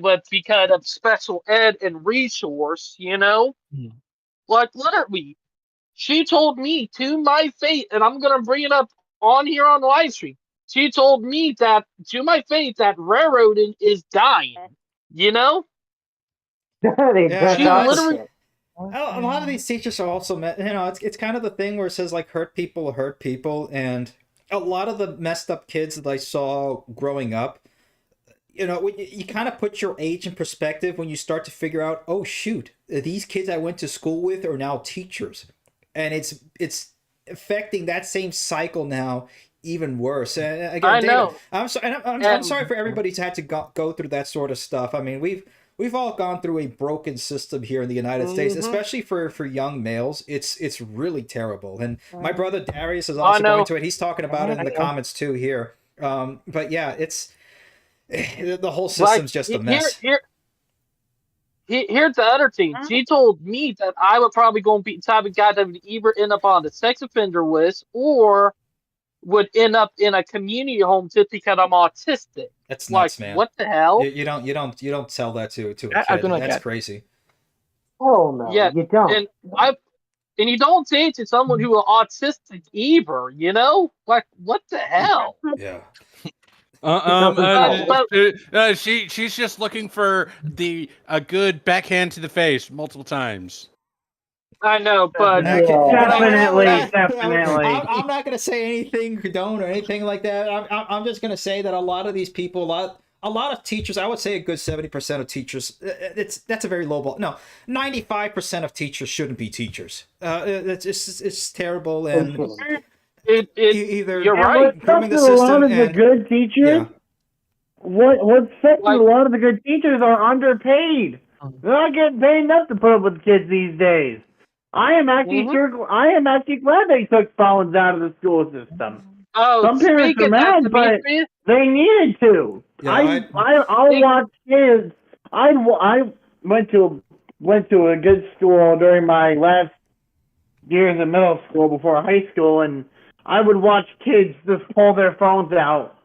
was because of special ed and resource, Like, literally, she told me to my face, and I'm going to bring it up on here on the live stream. She told me that, to my face, that railroading is dying, A lot of these teachers are also, it's kind of the thing where it says like hurt people, and a lot of the messed up kids that I saw growing up, you kind of put your age in perspective when you start to figure out, oh shoot, these kids I went to school with are now teachers, and it's affecting that same cycle now even worse. And again, I know. David, I'm sorry for everybody who's had to go through that sort of stuff. I mean, we've all gone through a broken system here in the United States, especially for young males. It's really terrible. And my brother Darius is also going to it. He's talking about it in the comments too here. But yeah, it's the whole system's just a mess. Here's the other thing. She told me that I would probably going to be the type of guy that would either end up on the sex offender list or would end up in a community home just because I'm autistic. That's nuts, man. What the hell? You don't tell that to a kid. That's crazy. Oh no, yeah, you don't. And you don't say it to someone who is autistic either. Like, what the hell? Yeah. She's just looking for a good backhand to the face multiple times. I know, but Definitely. I'm not going to say anything condone or anything like that. I'm just going to say that a lot of these people, a lot of teachers, I would say a good 70% of teachers, that's a very low ball. No, 95% of teachers shouldn't be teachers. It's terrible, and either you're right. improving the A lot of system the good teachers. What's sick is a lot of the good teachers are underpaid. They're not getting paid enough to put up with kids these days. I am actually glad they took phones out of the school system. Oh, some parents are mad, but they needed to. Yeah, I'll watch kids. I went to a good school during my last years in middle school before high school, and I would watch kids just pull their phones out,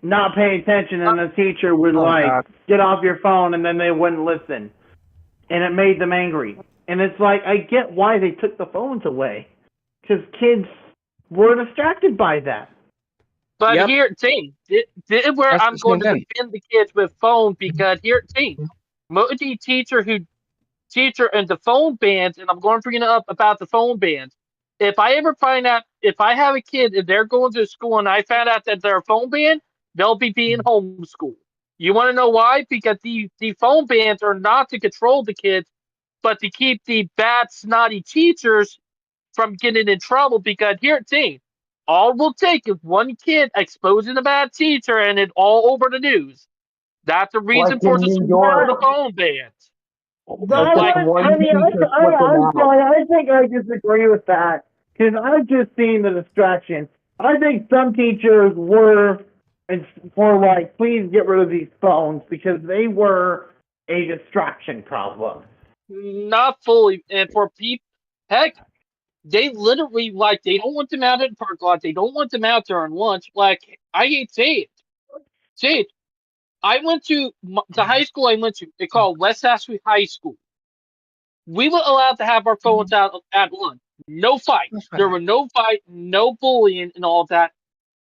not pay attention, and the teacher would get off your phone, and then they wouldn't listen, and it made them angry. And it's like, I get why they took the phones away, because kids were distracted by that. But here, team, this is where I'm going to defend the kids with phone, because here, team, Modi teacher in the phone bans, and I'm going to bring it up about the phone bans. If I ever find out, if I have a kid and they're going to school and I found out that they're phone banned, they'll be being homeschooled. You want to know why? Because the phone bans are not to control the kids, but to keep the bad, snotty teachers from getting in trouble. Because here at Team, all it will take is one kid exposing a bad teacher and it all over the news. That's the reason for the phone bans. I think I disagree with that, because I've just seen the distraction. I think some teachers were like, please get rid of these phones, because they were a distraction problem. Not fully, and for people, heck, they literally, like, they don't want them out in the park lot. They don't want them out during lunch. Like, I hate to say it. I went to the high school I went to. They called West Ashby High School. We were allowed to have our phones out at lunch. No fights. There were no fight, no bullying, and all that.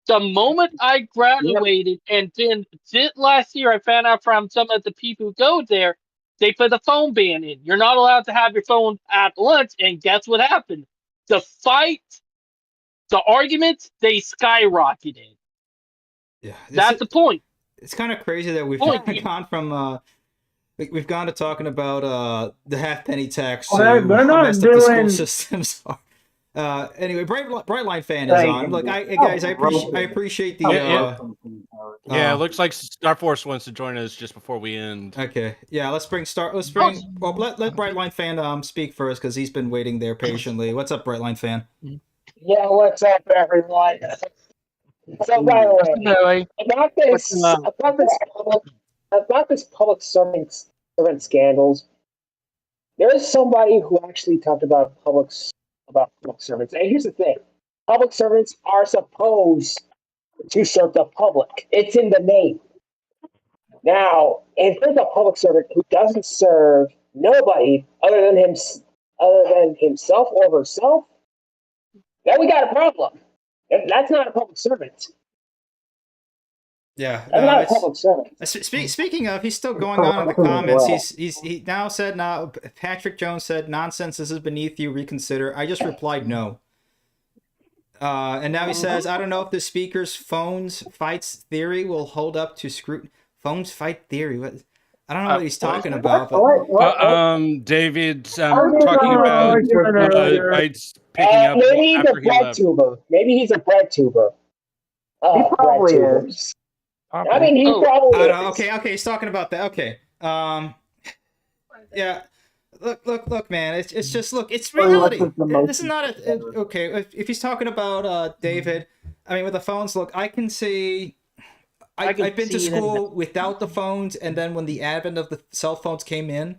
The moment I graduated, and then last year, I found out from some of the people who go there, they put a phone ban in. You're not allowed to have your phone at lunch, and guess what happened? The fight, the arguments, they skyrocketed. Yeah, that's the point. It's kind of crazy that we've gone from we've gone to talking about the halfpenny tax to how messed up the school systems are. Anyway, Bright Line fan is on. Look, guys, I appreciate the. Yeah, it looks like Star Force wants to join us just before we end. Okay, yeah, let's bring. Well, let Bright Line fan speak first, because he's been waiting there patiently. What's up, Bright Line fan? Yeah, what's up, everyone? So, by the way, about this public servant scandals, there is somebody who actually talked about public servants. And here's the thing: public servants are supposed to serve the public. It's in the name. Now, if there's a public servant who doesn't serve nobody other than himself or herself, then we got a problem. That's not a public servant. Yeah, that's not a public servant. Speaking of, he's still going on in the comments. He now said, "Now Patrick Jones said nonsense. This is beneath you. Reconsider." I just replied no. And now he says, "I don't know if the speaker's phones fights theory will hold up to scrutiny." Phones fight theory. What? I don't know what he's talking about. But... David's talking about fights picking up. Maybe he's a bread tuber. Maybe he's a bread tuber. He probably is. I mean, he probably is. Okay, he's talking about that. Okay. Yeah. Look, man. It's just, look, it's reality. This is not okay. If he's talking about David, I mean, with the phones, look, I can see. I've been to school without the phones, and then when the advent of the cell phones came in,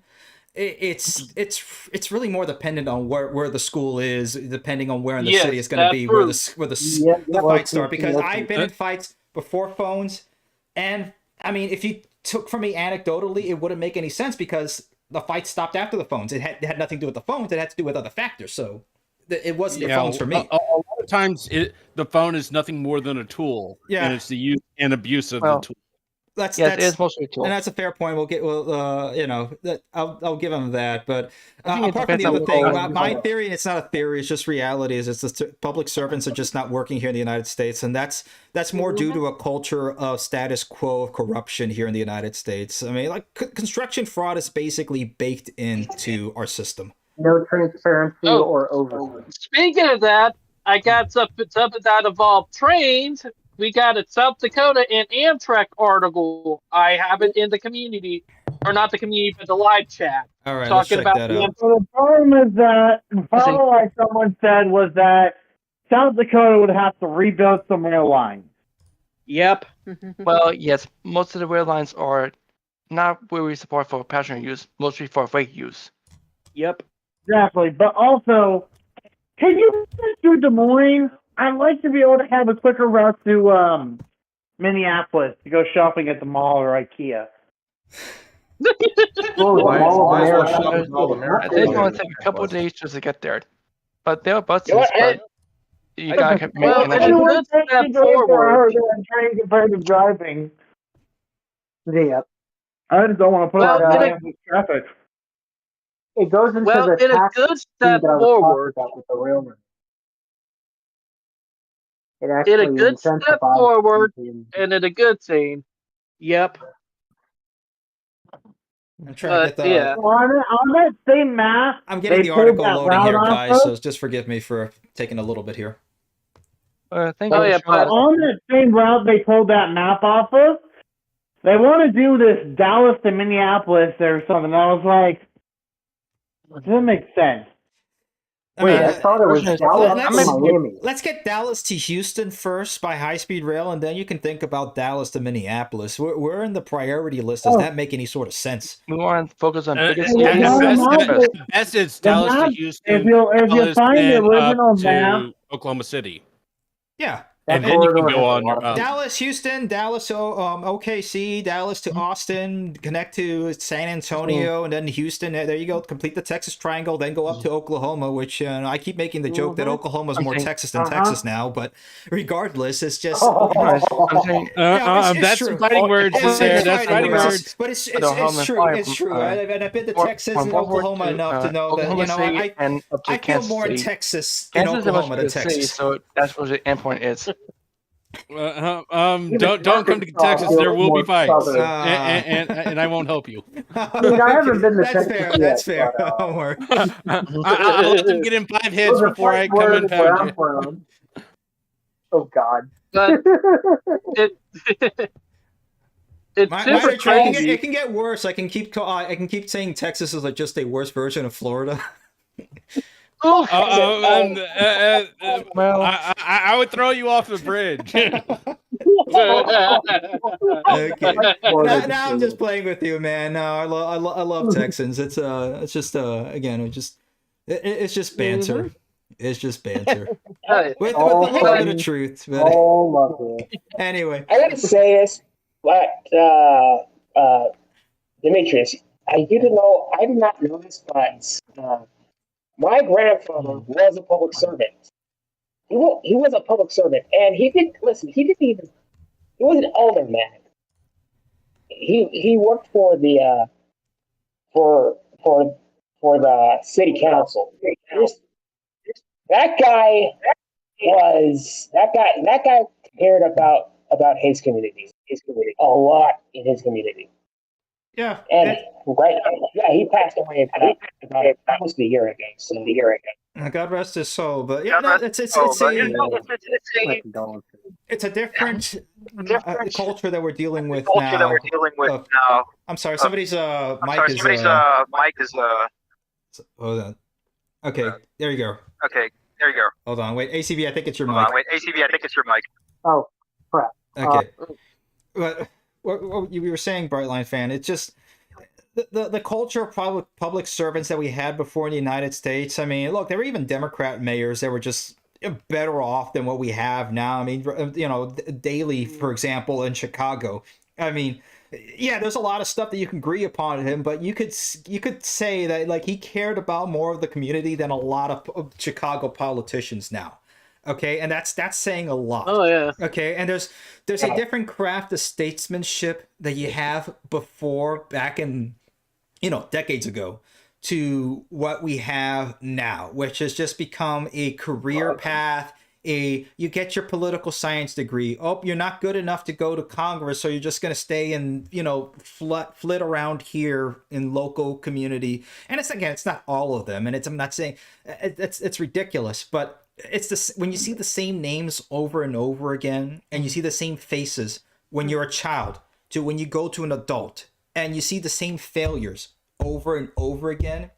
it's really more dependent on where the school is, depending on where in the city it's going to be, where the fights start. Because I've been in fights before phones, and I mean, if you took from me anecdotally, it wouldn't make any sense, because the fight stopped after the phones. It had nothing to do with the phones. It had to do with other factors. So it wasn't the phones for me. A lot sometimes the phone is nothing more than a tool. Yeah. And it's the use and abuse of Well, the tool. That's yes, it is mostly a tool. and that's a fair point. You know, that I'll give him that. But I think it apart from the depends on other what thing, goes my on. theory, and it's not a theory, it's just reality, is it's the public servants are just not working here in the United States, and that's more due to a culture of status quo of corruption here in the United States. I mean, like construction fraud is basically baked into our system. No transparency or oversight. Speaking of that, I got something that involved trains. We got a South Dakota and Amtrak article. I have it in the community, or not the community, but the live chat. All right, talking let's check about that out. So the problem is that the problem, like someone said, was that South Dakota would have to rebuild some rail lines. Yep. Well, yes, most of the rail lines are not really support for passenger use, mostly for freight use. Yep. Exactly, but also, can you do Des Moines? I'd like to be able to have a quicker route to Minneapolis to go shopping at the mall or IKEA. I think it's going to take a couple of days just to get there, but there are buses. But you gotta make Well, an anyone takes a day for her than train compared to driving. Yeah. I just don't want to put Well, out in with traffic. It goes into Well, the in a tax good thing step that I was forward. talking about with the railroad. It In a actually good step incentivizes forward, people. and in a good thing. Yep. I'm trying to get the. Yeah. On that same map, I'm getting they the pulled article that loading route here, off guys. of- So just forgive me for taking a little bit here. Thank Oh, you yeah, for showing us. On that same route they pulled that map off of, they want to do this Dallas to Minneapolis or something. I was like, doesn't make sense. Wait, I thought it was Dallas let's, to Miami. let's get Dallas to Houston first by high-speed rail, and then you can think about Dallas to Minneapolis. We're in the priority list. Does that make any sort of sense? We want to focus on biggest Best is Dallas to Houston. If you Dallas, find the then original up to map, Oklahoma City. Yeah. And then you can go on your Dallas, Houston, Dallas, OKC, Dallas to Austin, connect to San Antonio, and then Houston. There you go. Complete the Texas Triangle, then go up to Oklahoma, which I keep making the joke that Oklahoma is more Texas than Texas now, but regardless, it's just. That's true. fighting words there. That's fighting words. But it's true. It's true. And I've been to Texas and Oklahoma enough to know that, you know, I feel more in Texas in Oklahoma than Texas. So that's what the endpoint is. Don't come to Texas. There will be fights, and I won't help you. I mean, I haven't been to Texas fair. yet, That's fair. but, Don't worry. I'll let them get in 5 hits those are before I fight come and words where pound I'm from. Oh God. But it's My super crazy. it can get worse. I can keep saying Texas is like just a worse version of Florida. Well, I would throw you off the bridge. Okay. Now I'm just playing with you, man. No, I love Texans. It's just again, it's just banter. It's just banter with a little bit of truth. But anyway, I gotta say this, but Demetrius, I did not know this, but my grandfather was a public servant. He was a public servant, and he didn't even. He was an alderman. He worked for the for the city council. That guy cared about his community. A lot in his community. Yeah. And he passed away about almost a year ago. God rest his soul, but yeah, no, it's a different culture that we're dealing with now. I'm sorry, somebody's mic is. Hold on. Okay, there you go. Hold on, wait, ACV, I think it's your mic. Oh, crap. Okay. But what you were saying, Brightline fan, it's just the culture of public servants that we had before in the United States. I mean, look, there were even Democrat mayors that were just better off than what we have now. I mean, you know, Daley, for example, in Chicago. I mean, yeah, there's a lot of stuff that you can agree upon him, but you could say that like he cared about more of the community than a lot of Chicago politicians now. Okay, and that's saying a lot. Oh yeah. Okay, and there's a different craft of statesmanship that you have before, back in, decades ago, to what we have now, which has just become a career path. You get your political science degree. Oh, you're not good enough to go to Congress, so you're just going to stay and flit around here in local community. And it's not all of them, and I'm not saying it's ridiculous, but it's this when you see the same names over and over again, and you see the same faces when you're a child to when you go to an adult, and you see the same failures over and over again.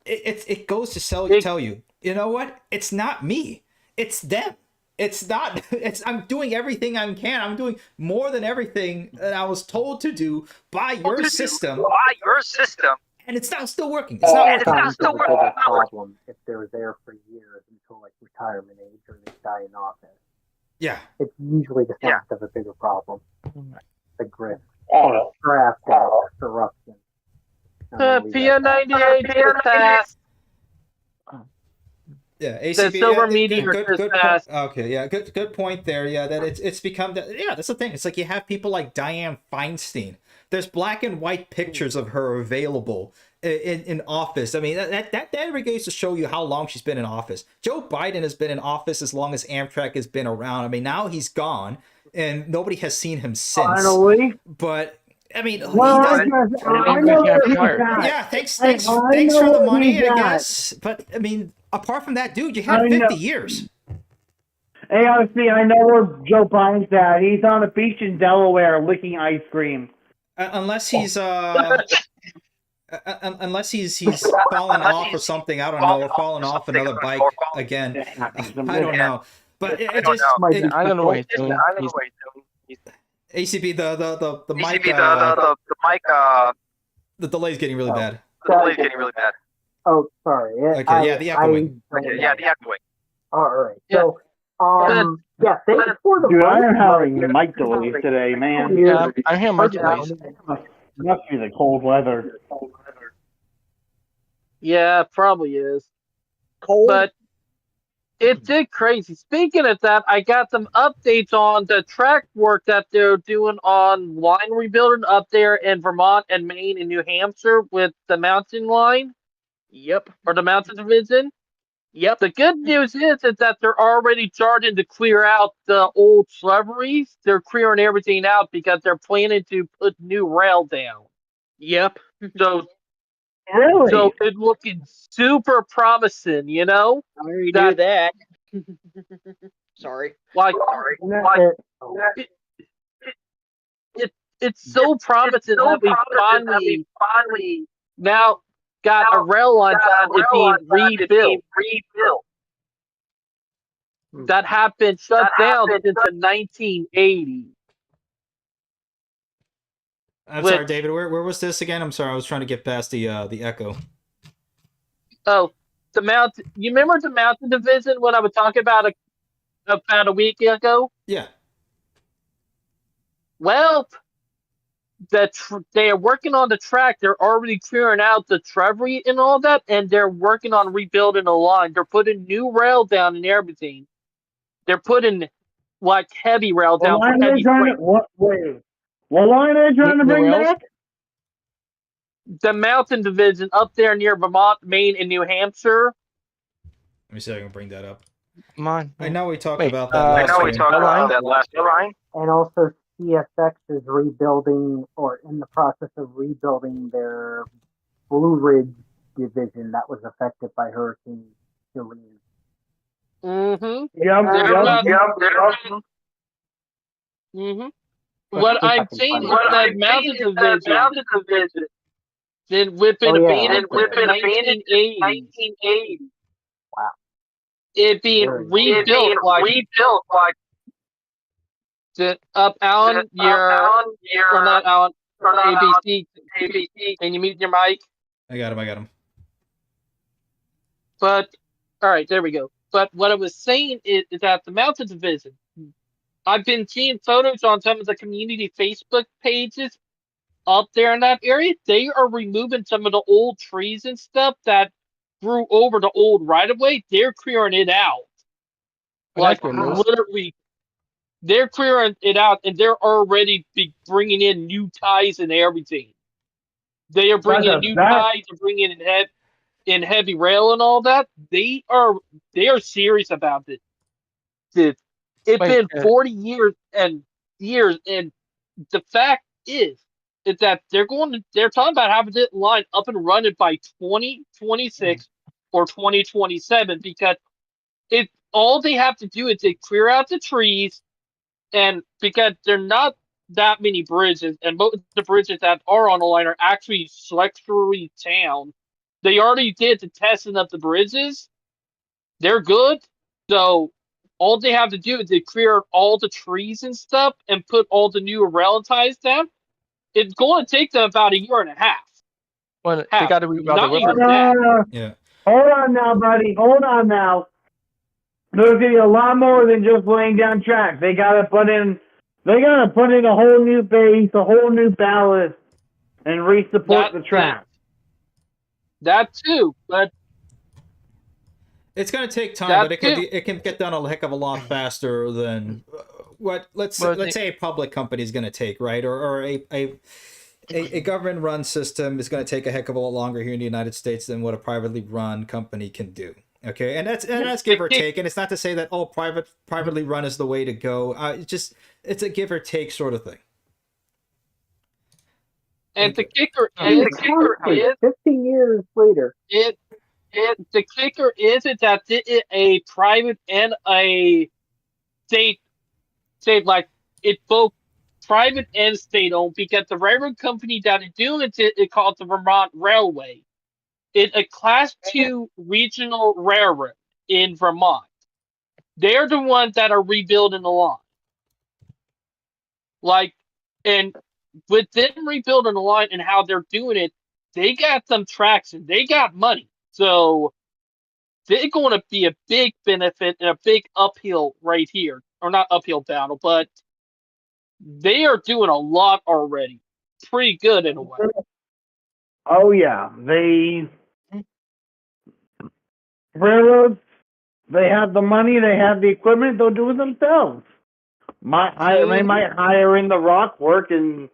It goes to tell you, you know what? It's not me. It's them. It's not. I'm doing everything I can. I'm doing more than everything that I was told to do by your system. And it's not still working. It's not working. It's still working. Problem if they're there for years until like retirement age or they die in office. Yeah. It's usually the signs of a bigger problem. The grift, draft, corruption. PO98 passed. Yeah, ACB. The silver meteor good passed. point. Okay, yeah, good point there. Yeah, that it's become that. Yeah, that's the thing. It's like you have people like Dianne Feinstein. There's black and white pictures of her available in office. I mean, that goes to show you how long she's been in office. Joe Biden has been in office as long as Amtrak has been around. I mean, now he's gone, and nobody has seen him since. Finally. But I mean, thanks for the money, I guess. But I mean, apart from that, dude, you had 50 years. Hey, honestly, I know where Joe Biden's at. He's on a beach in Delaware licking ice cream. Unless he's unless he's fallen off or something, I don't know, or fallen off another bike again. I don't know. But I don't know what he's doing. ACB, the mic, the delay's getting really bad. Oh, sorry. The echoing. The echoing. All right. So, thanks for the. Dude, I'm having mic delays today, man. Yeah, I'm hearing mic delays. Must be the cold weather. Yeah, probably is. Cold. But it did crazy. Speaking of that, I got some updates on the track work that they're doing on line rebuilding up there in Vermont and Maine and New Hampshire with the mountain line. Yep. Or the mountain division. Yep. The good news is that they're already starting to clear out the old shrubberies. They're clearing everything out because they're planning to put new rail down. Yep. So really? So it's looking super promising, you know? I already knew that. Sorry. It's so promising that we finally now got a rail line that is being rebuilt. That had been shut down since the 1980s. I'm sorry, David. Where was this again? I'm sorry, I was trying to get past the echo. Oh, the mountain. You remember the mountain division when I was talking about a week ago? Yeah. Well, they are working on the track. They're already clearing out the shrubbery and all that, and they're working on rebuilding the line. They're putting new rail down and everything. They're putting like heavy rail down for heavy freight. What line are they trying to bring back? The mountain division up there near Vermont, Maine, and New Hampshire. Let me see if I can bring that up. Come on. I know we talked about that last line. And also CSX is rebuilding or in the process of rebuilding their Blue Ridge division that was affected by Hurricane Helene. Mm-hmm. Yep. What I'm saying is that mountain division been whipping abandoned in 1980. Wow. It being rebuilt like up Alan, or not Alan, ABC. Can you mute your mic? I got him. But all right, there we go. But what I was saying is that the mountain division, I've been seeing photos on some of the community Facebook pages up there in that area. They are removing some of the old trees and stuff that grew over the old right of way. They're clearing it out. Like, good news. literally, they're clearing it out, and they're already bringing in new ties and everything. They are bringing in new ties, they're bringing in heavy rail and all that. They are serious about it. It's been 40 years, and the fact is that they're talking about having this line up and running by 2026 or 2027, because all they have to do is they clear out the trees, and because they're not that many bridges, and most of the bridges that are on the line are actually structurally sound. They already did the testing of the bridges. They're good. So all they have to do is they clear all the trees and stuff and put all the new rail ties down. It's going to take them about a year and a half. Well, they got to reroute the Not river. even that. Yeah. Hold on now, buddy. Hold on now. There's gonna be a lot more than just laying down tracks. They gotta put in a whole new base, a whole new ballast, and re-support the track. That too, but it's going to take time, but it can get done a heck of a lot faster than what let's say a public company is going to take, right? Or a government-run system is going to take a heck of a lot longer here in the United States than what a privately run company can do. Okay, and that's give or take, and it's not to say that privately run is the way to go. It's a give or take sort of thing. And the kicker is 15 years later. The kicker is that it is a private and a state, like it's both private and state owned, because the railroad company that is doing it called the Vermont Railway. It's a Class 2 regional railroad in Vermont. They're the ones that are rebuilding the line. Like, and with them rebuilding the line and how they're doing it, they got some traction. They got money. So they're going to be a big benefit and a big uphill right here. Or not uphill battle, but they are doing a lot already. Pretty good in a way. Oh yeah, railroads, they have the money, they have the equipment, they'll do it themselves. They might hire in the rock work and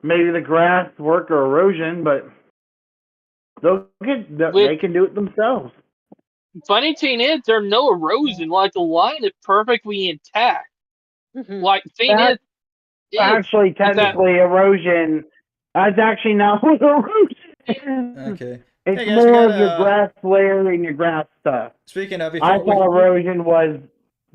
maybe the grass work or erosion, but they can do it themselves. Funny thing is, there's no erosion. Like, the line is perfectly intact. Like, actually, technically, erosion. That's actually not what erosion is. Okay. It's Hey guys, more of your grass layer and your grass stuff. Speaking of, I thought erosion was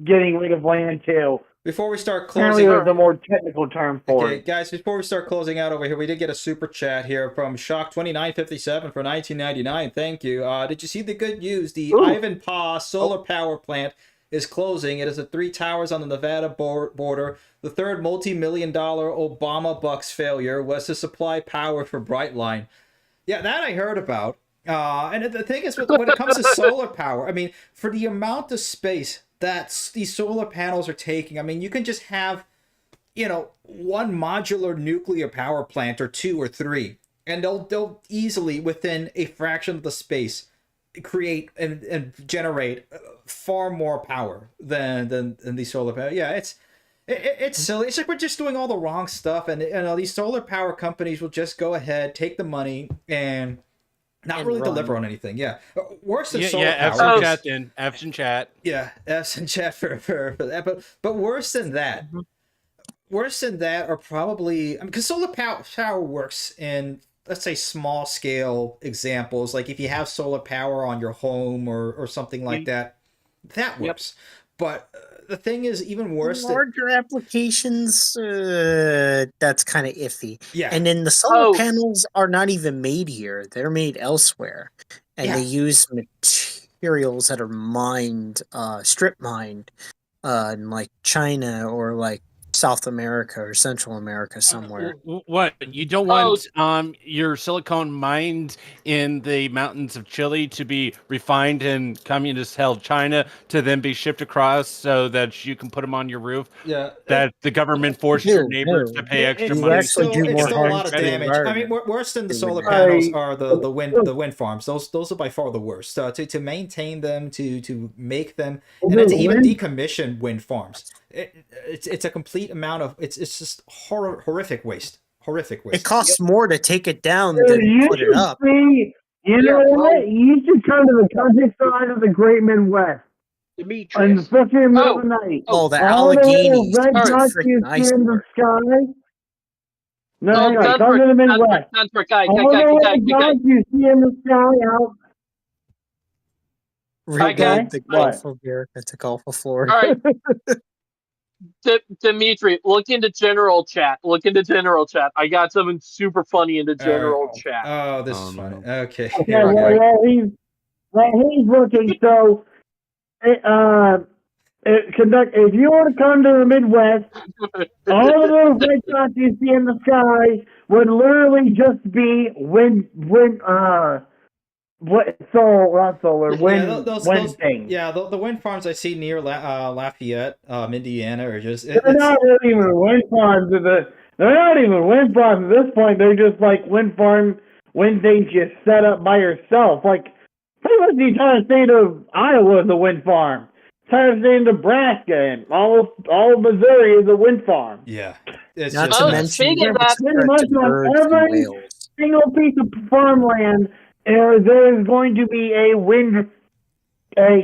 getting rid of land too. Before we start Apparently, closing, there's a more technical term for it. guys, before we start closing out over here, we did get a super chat here from Shock2957 for 1999. Thank you. Did you see the good news? The Ivanpah solar power plant is closing. It is at 3 towers on the Nevada border. The third multi-million-dollar Obama bucks failure was to supply power for Brightline. Yeah, that I heard about. And the thing is, when it comes to solar power, I mean, for the amount of space that these solar panels are taking, I mean, you can just have, one modular nuclear power plant or 2 or 3, and they'll easily, within a fraction of the space, create and generate far more power than these solar panels. Yeah, it's silly. It's like we're just doing all the wrong stuff, and these solar power companies will just go ahead, take the money, and not really deliver on anything. Yeah, worse than solar power. F's in chat then. F's in chat. Yeah, F's in chat for that. But worse than that. Worse than that are probably, because solar power works in, let's say, small scale examples. Like if you have solar power on your home or something like that, that works. But the thing is, even worse, larger applications, that's kind of iffy. Yeah. And then the solar panels are not even made here; they're made elsewhere, and they use materials that are mined, strip mined, in like China or like South America or Central America somewhere. What you don't want your silicone mined in the mountains of Chile to be refined in communist-held China to then be shipped across so that you can put them on your roof. Yeah, that the government forced your neighbors to pay extra money. It's still a lot of damage. I mean, worse than the solar panels are the wind farms. Those are by far the worst. To maintain them, to make them, and then to even decommission wind farms. It's a complete amount of it's just horrific waste. Horrific waste. It costs more to take it down than put it up. You know what? You should come to the countryside of the Great Midwest. And especially in the middle of the night. Oh, the All Alleghenies. red dots you see in the sky. No, hang on. Come to the Midwest. All the red dots you see in the sky out. Real good. The Gulf of America to Gulf of Florida. All right. Dimitri, look into general chat. I got something super funny in the general chat. Oh, this is funny. Okay. Okay, well, he's looking, so if you want to come to the Midwest, all of those red dots you see in the sky would literally just be wind things. Yeah, the wind farms I see near Lafayette, Indiana, are just. They're not even wind farms. They're not even wind farms at this point. They're just like wind things you set up by yourself. Like pretty much the entire state of Iowa is a wind farm. Entire state of Nebraska and all of Missouri is a wind farm. Yeah. Not to mention pretty much on every single piece of farmland. There is going to be a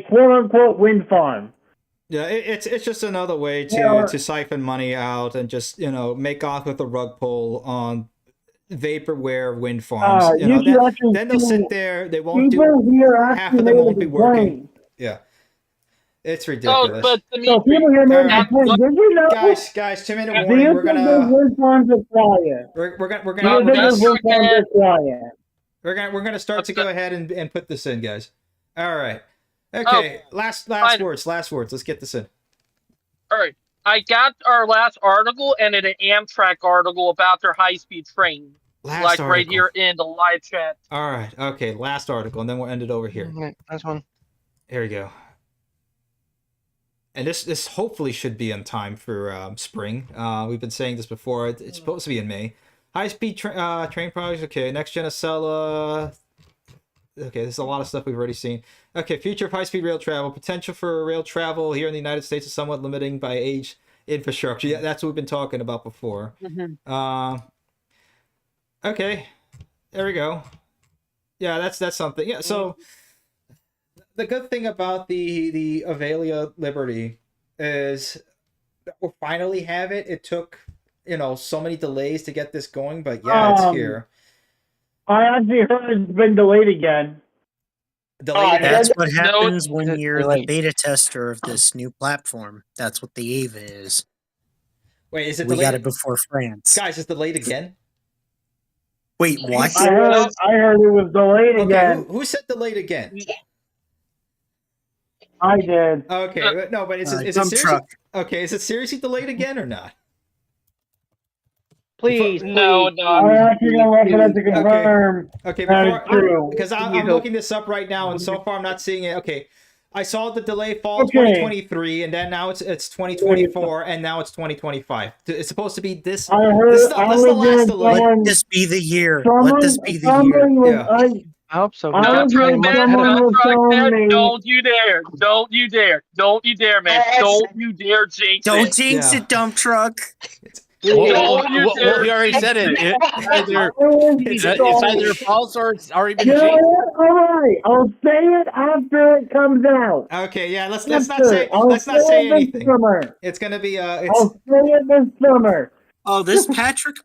quote-unquote wind farm. Yeah, it's just another way to siphon money out and just make off with a rug pull on vaporware wind farms. Then they'll sit there. They won't do half of them won't be working. Yeah, it's ridiculous. But so people here know did you know? Guys, 2 minute warning. We're gonna wind farms are quiet. We're gonna start to go ahead and put this in, guys. All right. Okay. Last words. Let's get this in. All right. I got our last article and an Amtrak article about their high-speed train. Right here in the live chat. All right. Okay. Last article, and then we'll end it over here. Last one. Here we go. And this hopefully should be in time for spring. We've been saying this before. It's supposed to be in May. High-speed train projects. Okay, next gen Acela. Okay, there's a lot of stuff we've already seen. Okay, future of high-speed rail travel. Potential for rail travel here in the United States is somewhat limiting by age infrastructure. Yeah, that's what we've been talking about before. Okay, there we go. Yeah, that's something. Yeah, so the good thing about the Avelia Liberty is that we'll finally have it. It took so many delays to get this going, but yeah, it's here. I actually heard it's been delayed again. That's what happens when you're the beta tester of this new platform. That's what the Ava is. Wait, is it? We got it before France. Guys, it's delayed again. Wait, what? I heard it was delayed again. Who said delayed again? I did. Okay, no, but is it seriously? Okay, is it seriously delayed again or not? Please, no. I actually don't to confirm. Okay, true. Because I'm looking this up right now, and so far I'm not seeing it. Okay, I saw the delay fall 2023, and then now it's 2024, and now it's 2025. It's supposed to be this. This is the last delay. Let this be the year. Let this be the year. Yeah. I hope so. Don't you dare, man. Don't you dare jinx it. Don't jinx it, dump truck. Well, we already said it. It's either false or it's already been changed. All right, I'll say it after it comes out. Okay, yeah. Let's not say anything. Summer. It's gonna be I'll say it this summer. Oh, this Patrick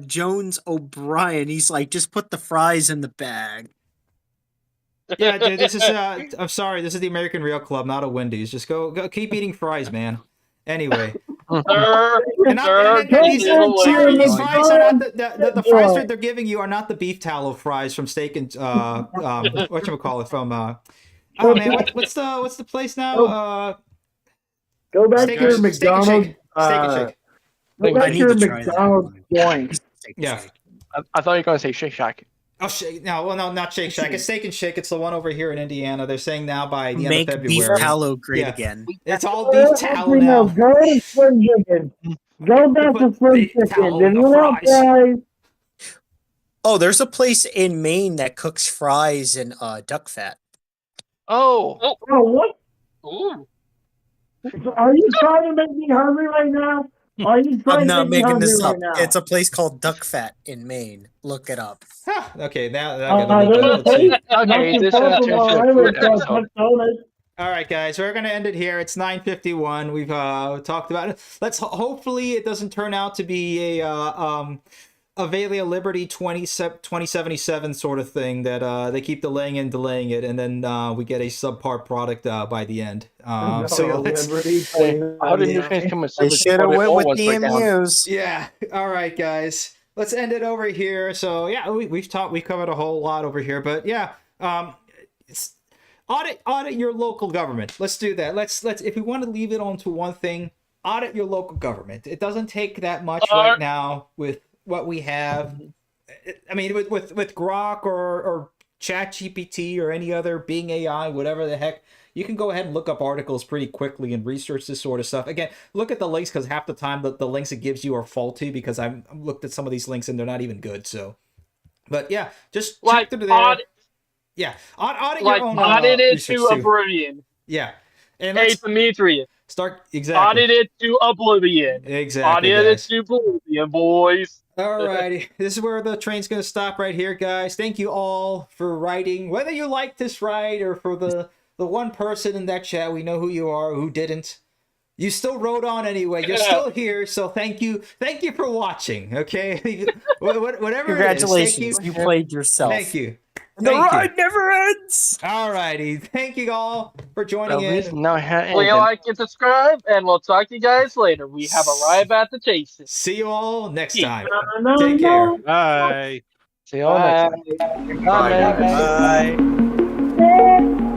Jones O'Brien. He's like, just put the fries in the bag. Yeah, dude. This is. I'm sorry. This is the American Rail Club, not a Wendy's. Just go keep eating fries, man. Anyway. These fries are not the fries that they're giving you are not the beef tallow fries from Steak and whatchamacallit from oh man, what's the place now? Go back to McDonald's and shake. Look I at need your to try that McDonald's joint. Yeah. I thought you were going to say Shake Shack. Oh, no, not Shake Shack. It's Steak and Shake. It's the one over here in Indiana. They're saying now by the Make end of beef February. tallow great Yeah. again. It's all beef tallow now. Go to Slim Chicken. Go back to Slim Chicken. tallow in If the you want fries. fries, Oh, there's a place in Maine that cooks fries in duck fat. Oh. oh what? Ooh. Are you trying to make me hungry right now? Are you trying I'm to not make me making hungry this up. right now? It's a place called Duck Fat in Maine. Look it up. Okay, now there's I a gotta place see. not Okay, too this far is from where I a live food called episode. McDonald's. All right, guys, we're gonna end it here. It's 9:51. We've talked about it. Hopefully it doesn't turn out to be a Avalia Liberty 2077 sort of thing that they keep delaying it, and then we get a subpar product by the end. So let's. How did new things come in They super should have before the went old with ones the break down? MUs. Yeah. All right, guys. Let's end it over here. So yeah, we've covered a whole lot over here, but yeah, it's audit your local government. Let's do that. Let's if we want to leave it on to one thing, audit your local government. It doesn't take that much right now with what we have. I mean, with Grok or ChatGPT or any other Bing AI, whatever the heck, you can go ahead and look up articles pretty quickly and research this sort of stuff. Again, look at the links, because half the time the links it gives you are faulty, because I've looked at some of these links and they're not even good. So, but yeah, just check through there. Yeah, audit your own audited research to too. oblivion. Yeah, and Hey, Demetrius. Start exactly. Audited to oblivion. Exactly, Audited guys. to oblivion, boys. Alrighty, this is where the train's gonna stop right here, guys. Thank you all for writing. Whether you liked this ride or for the one person in that chat, we know who you are, who didn't. You still wrote on anyway. You're still here, so thank you. Thank you for watching. Okay, whatever. Congratulations, it is, you played yourself. Thank you. The ride never ends. Alrighty, thank you all for joining in. Please like and subscribe, and we'll talk to you guys later. We have arrived at the chasing. See you all next time. No, Take care. Bye. See you all next time. Bye. Bye. Bye.